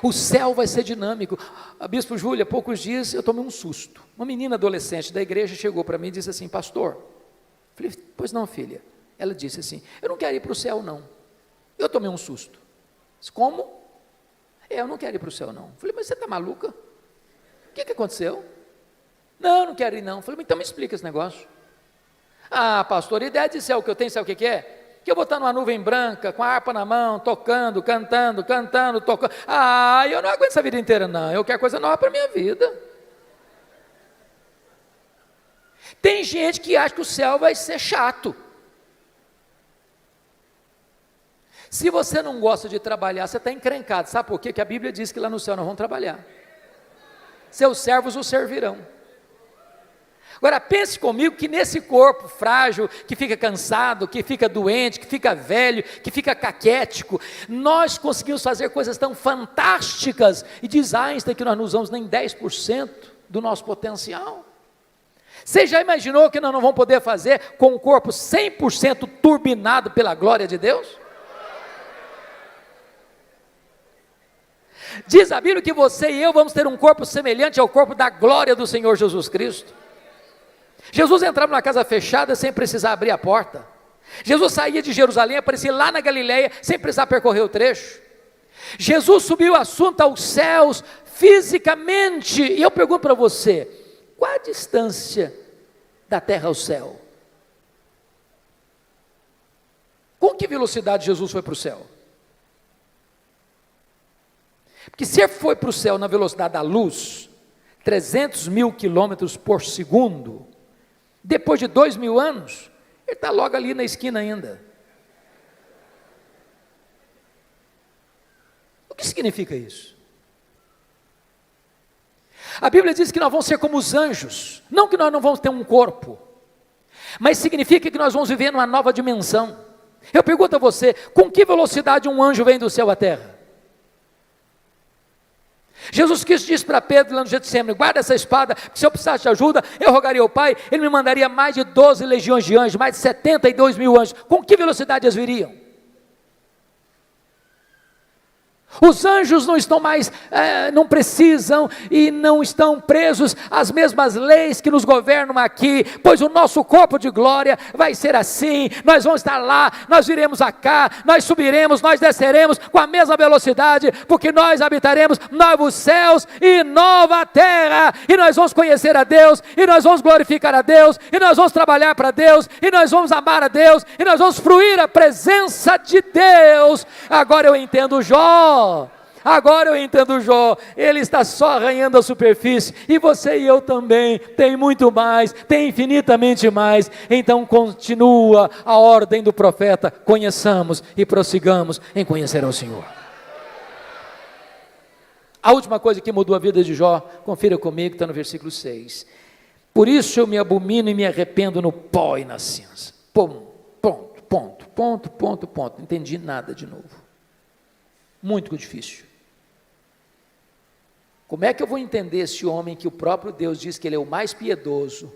O céu vai ser dinâmico. A Bispo Júlia, há poucos dias eu tomei um susto. Uma menina adolescente da igreja chegou para mim e disse assim: pastor. Falei: pois não, filha. Ela disse assim: eu não quero ir para o céu, não. Eu tomei um susto. Disse: como? Eu não quero ir para o céu, não. Falei: mas você está maluca? O que aconteceu? Não, eu não quero ir, não. Falei: então me explica esse negócio. Ah, pastor, a ideia de céu que eu tenho, sabe o que é? Que eu vou estar numa nuvem branca, com a harpa na mão, tocando, cantando, tocando. Ah, eu não aguento essa vida inteira, não. Eu quero coisa nova para a minha vida. Tem gente que acha que o céu vai ser chato. Se você não gosta de trabalhar, você está encrencado. Sabe por quê? Que a Bíblia diz que lá no céu nós vamos trabalhar. Seus servos o servirão. Agora pense comigo que nesse corpo frágil, que fica cansado, que fica doente, que fica velho, que fica caquético, nós conseguimos fazer coisas tão fantásticas, e diz Einstein que nós não usamos nem 10% do nosso potencial. Você já imaginou que nós não vamos poder fazer com um corpo 100% turbinado pela glória de Deus? Diz a Bíblia que você e eu vamos ter um corpo semelhante ao corpo da glória do Senhor Jesus Cristo. Jesus entrava na casa fechada sem precisar abrir a porta. Jesus saía de Jerusalém, aparecia lá na Galileia sem precisar percorrer o trecho. Jesus subiu o assunto aos céus fisicamente. E eu pergunto para você: qual a distância da terra ao céu? Com que velocidade Jesus foi para o céu? Porque se ele foi para o céu na velocidade da luz, 300 mil quilômetros por segundo, depois de 2000 anos, ele está logo ali na esquina ainda. O que significa isso? A Bíblia diz que nós vamos ser como os anjos, não que nós não vamos ter um corpo, mas significa que nós vamos viver numa nova dimensão. Eu pergunto a você: com que velocidade um anjo vem do céu à terra? Jesus Cristo disse para Pedro lá no Getsemane: guarda essa espada, porque se eu precisasse de ajuda, eu rogaria ao Pai, Ele me mandaria mais de 12 legiões de anjos, mais de 72 mil anjos. Com que velocidade eles viriam? Os anjos não estão mais, não precisam e não estão presos às mesmas leis que nos governam aqui, pois o nosso corpo de glória vai ser assim. Nós vamos estar lá, nós viremos cá, nós subiremos, nós desceremos com a mesma velocidade, porque nós habitaremos novos céus e nova terra, e nós vamos conhecer a Deus, e nós vamos glorificar a Deus, e nós vamos trabalhar para Deus, e nós vamos amar a Deus, e nós vamos fruir a presença de Deus. Agora eu entendo Jó. Agora eu entendo Jó, ele está só arranhando a superfície, e você e eu também, tem muito mais, tem infinitamente mais. Então continua a ordem do profeta: conheçamos e prossigamos em conhecer ao Senhor. A última coisa que mudou a vida de Jó, confira comigo, está no versículo 6. Por isso eu me abomino e me arrependo no pó e na cinza. Ponto. Não entendi nada de novo. Muito difícil. Como é que eu vou entender esse homem que o próprio Deus diz que ele é o mais piedoso,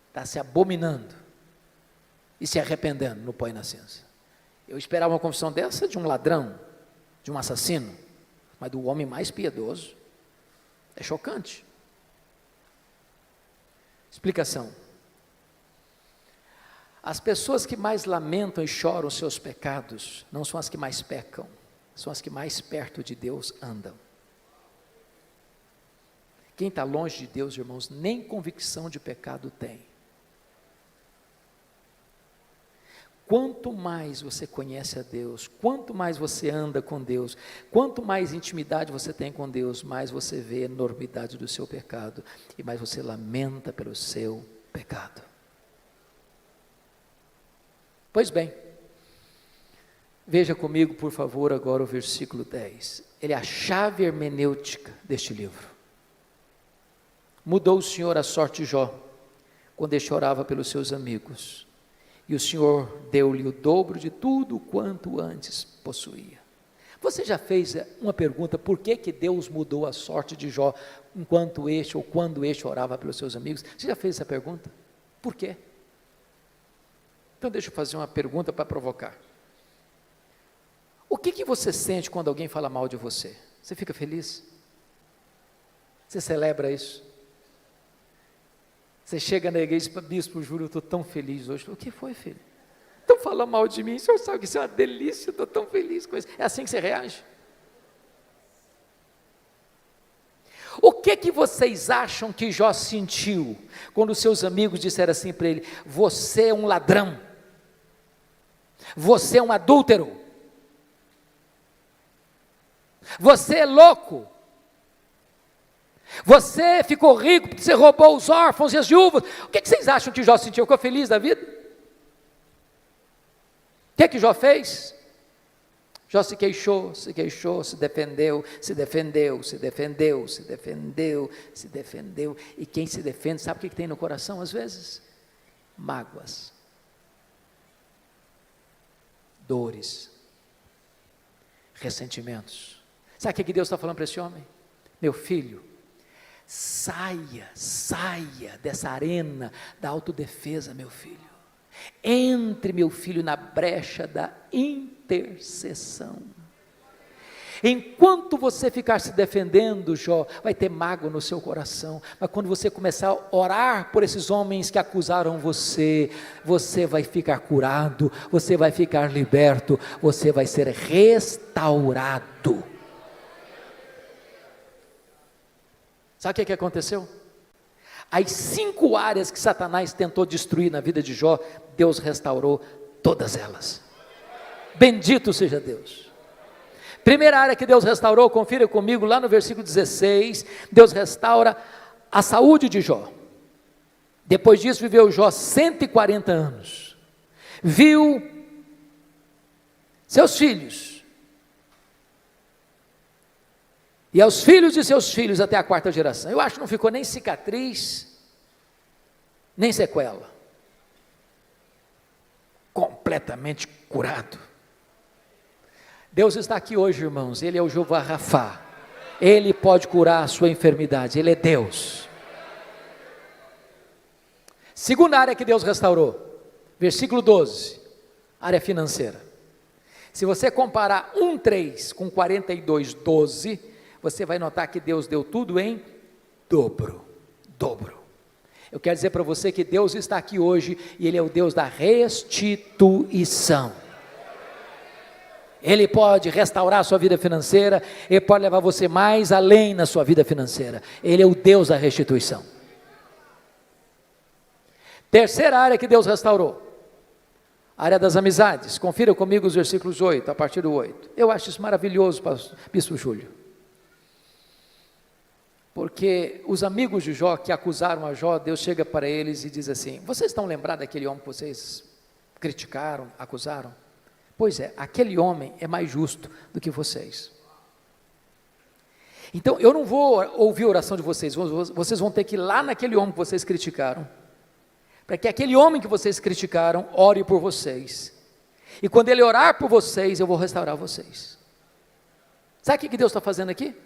está se abominando e se arrependendo no pó e na cinza? Eu esperava uma confissão dessa de um ladrão, de um assassino, mas do homem mais piedoso. É chocante. Explicação. As pessoas que mais lamentam e choram os seus pecados não são as que mais pecam, são as que mais perto de Deus andam. Quem está longe de Deus, irmãos, nem convicção de pecado tem. Quanto mais você conhece a Deus, quanto mais você anda com Deus, quanto mais intimidade você tem com Deus, mais você vê a enormidade do seu pecado e mais você lamenta pelo seu pecado. Pois bem, veja comigo, por favor, agora o versículo 10. Ele é a chave hermenêutica deste livro. Mudou o Senhor a sorte de Jó, quando ele chorava pelos seus amigos, e o Senhor deu-lhe o dobro de tudo quanto antes possuía. Você já fez uma pergunta, por que Deus mudou a sorte de Jó, enquanto este ou quando este orava pelos seus amigos? Você já fez essa pergunta? Por quê? Então deixa eu fazer uma pergunta para provocar. O que você sente quando alguém fala mal de você? Você fica feliz? Você celebra isso? Você chega na igreja e diz, bispo Júlio, eu estou tão feliz hoje. O que foi, filho? Estão falando mal de mim, o senhor sabe que isso é uma delícia, eu estou tão feliz com isso. É assim que você reage? O que vocês acham que Jó sentiu, quando os seus amigos disseram assim para ele, você é um ladrão, você é um adúltero, você é louco, você ficou rico porque você roubou os órfãos e as viúvas? O que vocês acham que Jó sentiu? Ficou feliz da vida? O que Jó fez? Jó se queixou, se defendeu, e quem se defende, sabe o que tem no coração às vezes? Mágoas, dores, ressentimentos. Sabe o que Deus está falando para esse homem? Meu filho, saia dessa arena da autodefesa, meu filho. Entre, meu filho, na brecha da intercessão. Enquanto você ficar se defendendo, Jó, vai ter mágoa no seu coração, mas quando você começar a orar por esses homens que acusaram você, você vai ficar curado, você vai ficar liberto, você vai ser restaurado. Sabe o que aconteceu? As 5 áreas que Satanás tentou destruir na vida de Jó, Deus restaurou todas elas. Bendito seja Deus. Primeira área que Deus restaurou, confira comigo lá no versículo 16, Deus restaura a saúde de Jó. Depois disso viveu Jó 140 anos, viu seus filhos, e aos filhos de seus filhos até a 4ª geração. Eu acho que não ficou nem cicatriz, nem sequela. Completamente curado. Deus está aqui hoje, irmãos. Ele é o Jeová Rafá. Ele pode curar a sua enfermidade. Ele é Deus. Segunda área que Deus restaurou. Versículo 12. Área financeira. Se você comparar 1:3 com 42:12, você vai notar que Deus deu tudo em dobro. Eu quero dizer para você que Deus está aqui hoje e Ele é o Deus da restituição. Ele pode restaurar a sua vida financeira, Ele pode levar você mais além na sua vida financeira. Ele é o Deus da restituição. Terceira área que Deus restaurou, área das amizades. Confira comigo os versículos 8, a partir do 8. Eu acho isso maravilhoso, bispo Júlio. Porque os amigos de Jó que acusaram a Jó, Deus chega para eles e diz assim, vocês estão lembrados daquele homem que vocês criticaram, acusaram? Pois é, aquele homem é mais justo do que vocês. Então eu não vou ouvir a oração de vocês, vocês vão ter que ir lá naquele homem que vocês criticaram, para que aquele homem que vocês criticaram ore por vocês, e quando ele orar por vocês, eu vou restaurar vocês. Sabe o que Deus está fazendo aqui?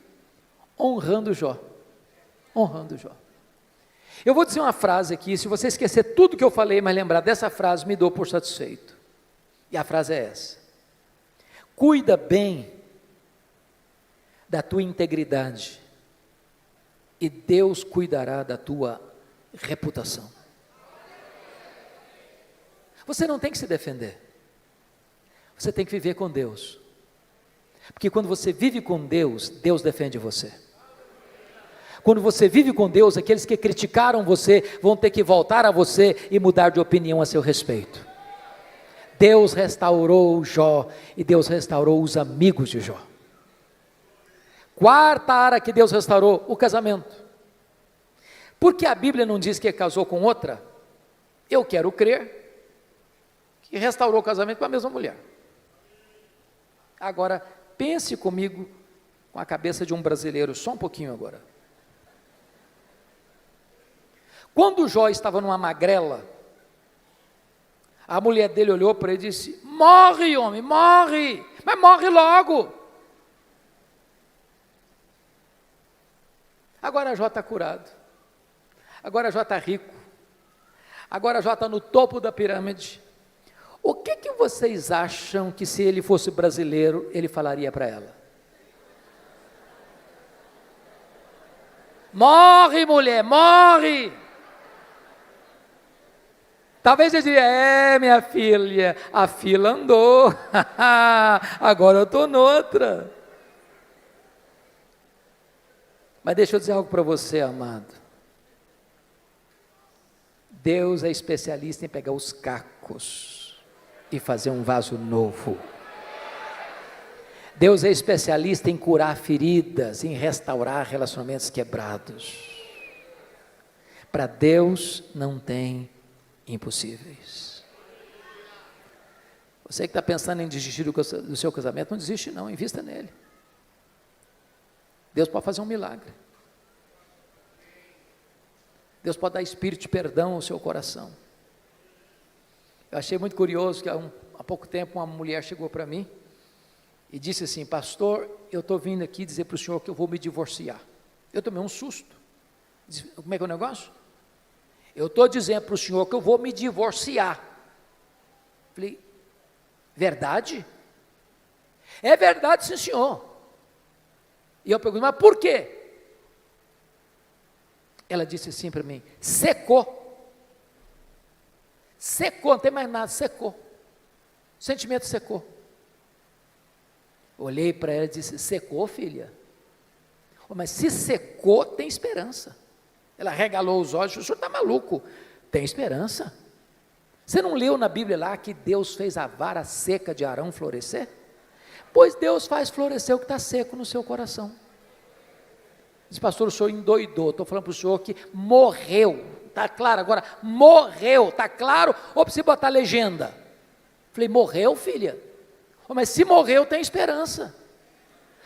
Honrando Jó, honrando Jó. Eu vou dizer uma frase aqui, se você esquecer tudo que eu falei, mas lembrar dessa frase, me dou por satisfeito, e a frase é essa: cuida bem da tua integridade, e Deus cuidará da tua reputação. Você não tem que se defender, você tem que viver com Deus, porque quando você vive com Deus, Deus defende você. Quando você vive com Deus, aqueles que criticaram você vão ter que voltar a você e mudar de opinião a seu respeito. Deus restaurou Jó, e Deus restaurou os amigos de Jó. Quarta área que Deus restaurou, o casamento. Porque a Bíblia não diz que casou com outra? Eu quero crer que restaurou o casamento com a mesma mulher. Agora, pense comigo com a cabeça de um brasileiro, só um pouquinho agora. Quando Jó estava numa magrela, a mulher dele olhou para ele e disse: morre, homem, morre, mas morre logo. Agora Jó está curado, agora Jó está rico, agora Jó está no topo da pirâmide. O que vocês acham que, se ele fosse brasileiro, ele falaria para ela? Morre, mulher, morre. Talvez ele diria: minha filha, a fila andou, agora eu estou noutra. Mas deixa eu dizer algo para você, amado. Deus é especialista em pegar os cacos e fazer um vaso novo. Deus é especialista em curar feridas, em restaurar relacionamentos quebrados. Para Deus não tem impossíveis. Você que está pensando em desistir do seu casamento, não desiste não, invista nele. Deus pode fazer um milagre. Deus pode dar espírito de perdão ao seu coração. Eu achei muito curioso que há pouco tempo uma mulher chegou para mim e disse assim: pastor, eu estou vindo aqui dizer para o senhor que eu vou me divorciar. Eu tomei um susto. Disse: como é que é o negócio? Eu estou dizendo para o senhor que eu vou me divorciar. Falei: verdade? É verdade, sim, senhor. E eu perguntei: mas por quê? Ela disse assim para mim: secou. Secou, não tem mais nada, secou. O sentimento secou. Olhei para ela e disse: secou, filha? Mas se secou, tem esperança. Ela regalou os olhos: o senhor está maluco? Tem esperança. Você não leu na Bíblia lá que Deus fez a vara seca de Arão florescer? Pois Deus faz florescer o que está seco no seu coração. Diz: pastor, o senhor endoidou. Estou falando para o senhor que morreu. Está claro agora? Morreu, está claro? Ou precisa botar legenda? Falei: morreu, filha? Mas se morreu, tem esperança.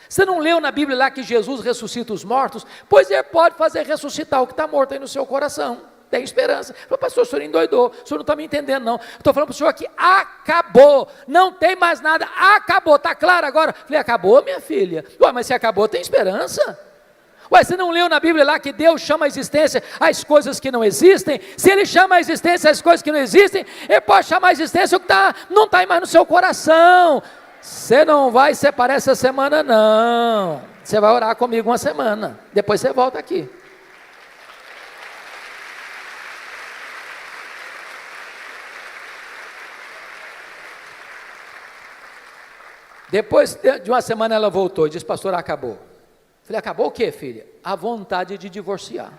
Você não leu na Bíblia lá que Jesus ressuscita os mortos? Pois Ele pode fazer ressuscitar o que está morto aí no seu coração. Tem esperança. Falei: pastor, o senhor endoidou, o senhor não está me entendendo não. Estou falando para o senhor que acabou, não tem mais nada, acabou, está claro agora? Falei: acabou, minha filha? Ué, mas se acabou, tem esperança. Ué, você não leu na Bíblia lá que Deus chama a existência as coisas que não existem? Se Ele chama a existência as coisas que não existem, Ele pode chamar a existência o que não está mais no seu coração. Você não vai separar essa semana não, você vai orar comigo uma semana, depois você volta aqui. Depois de uma semana ela voltou e disse: pastor, acabou. Falei: acabou o quê, filha? A vontade de divorciar.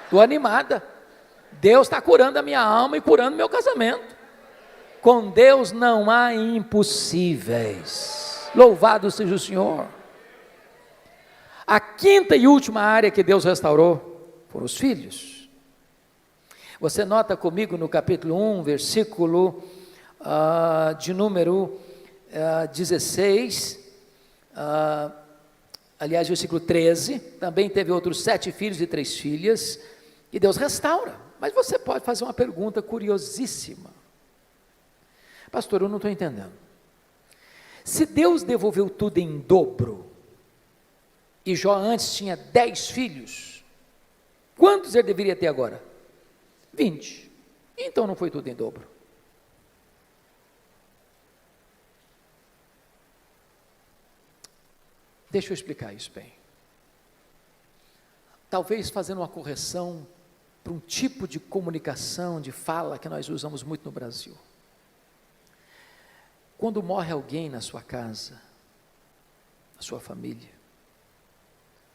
Estou animada. Deus está curando a minha alma e curando meu casamento. Com Deus não há impossíveis. Louvado seja o Senhor. A quinta e última área que Deus restaurou foram os filhos. Você nota comigo no capítulo 1, versículo de número 16, versículo 13, também teve outros 7 filhos e 3 filhas, e Deus restaura. Mas você pode fazer uma pergunta curiosíssima. Pastor, eu não estou entendendo. Se Deus devolveu tudo em dobro, e Jó antes tinha 10 filhos, quantos ele deveria ter agora? 20. Então não foi tudo em dobro. Deixa eu explicar isso bem. Talvez fazendo uma correção para um tipo de comunicação, de fala que nós usamos muito no Brasil. Quando morre alguém na sua casa, na sua família,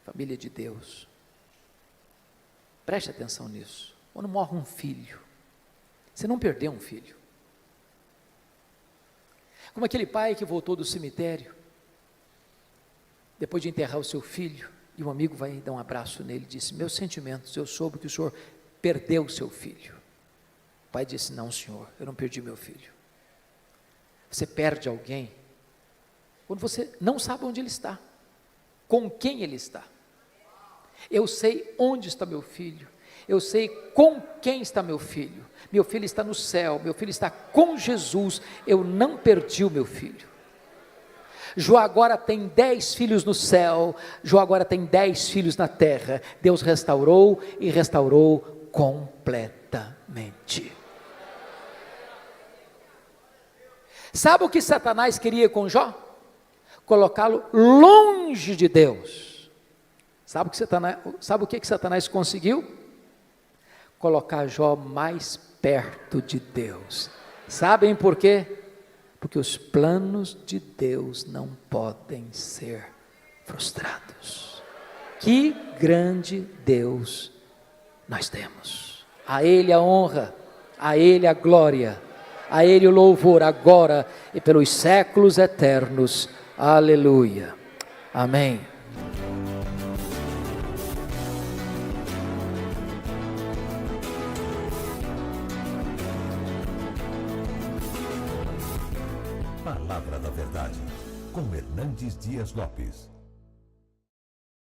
família de Deus, preste atenção nisso. Quando morre um filho, você não perdeu um filho. Como aquele pai que voltou do cemitério, depois de enterrar o seu filho, e um amigo vai dar um abraço nele e disse: meus sentimentos, eu soube que o senhor perdeu o seu filho. O pai disse: não, senhor, eu não perdi meu filho. Você perde alguém quando você não sabe onde ele está, com quem ele está. Eu sei onde está meu filho, eu sei com quem está meu filho está no céu, meu filho está com Jesus, eu não perdi o meu filho. Jó agora tem 10 filhos no céu, Jó agora tem 10 filhos na terra. Deus restaurou e restaurou completamente. Sabe o que Satanás queria com Jó? Colocá-lo longe de Deus. Sabe o que Satanás conseguiu? Colocar Jó mais perto de Deus. Sabem por quê? Porque os planos de Deus não podem ser frustrados. Que grande Deus nós temos. A Ele a honra, a Ele a glória, a Ele o louvor agora e pelos séculos eternos. Aleluia. Amém. Palavra da Verdade, com Hernandes Dias Lopes.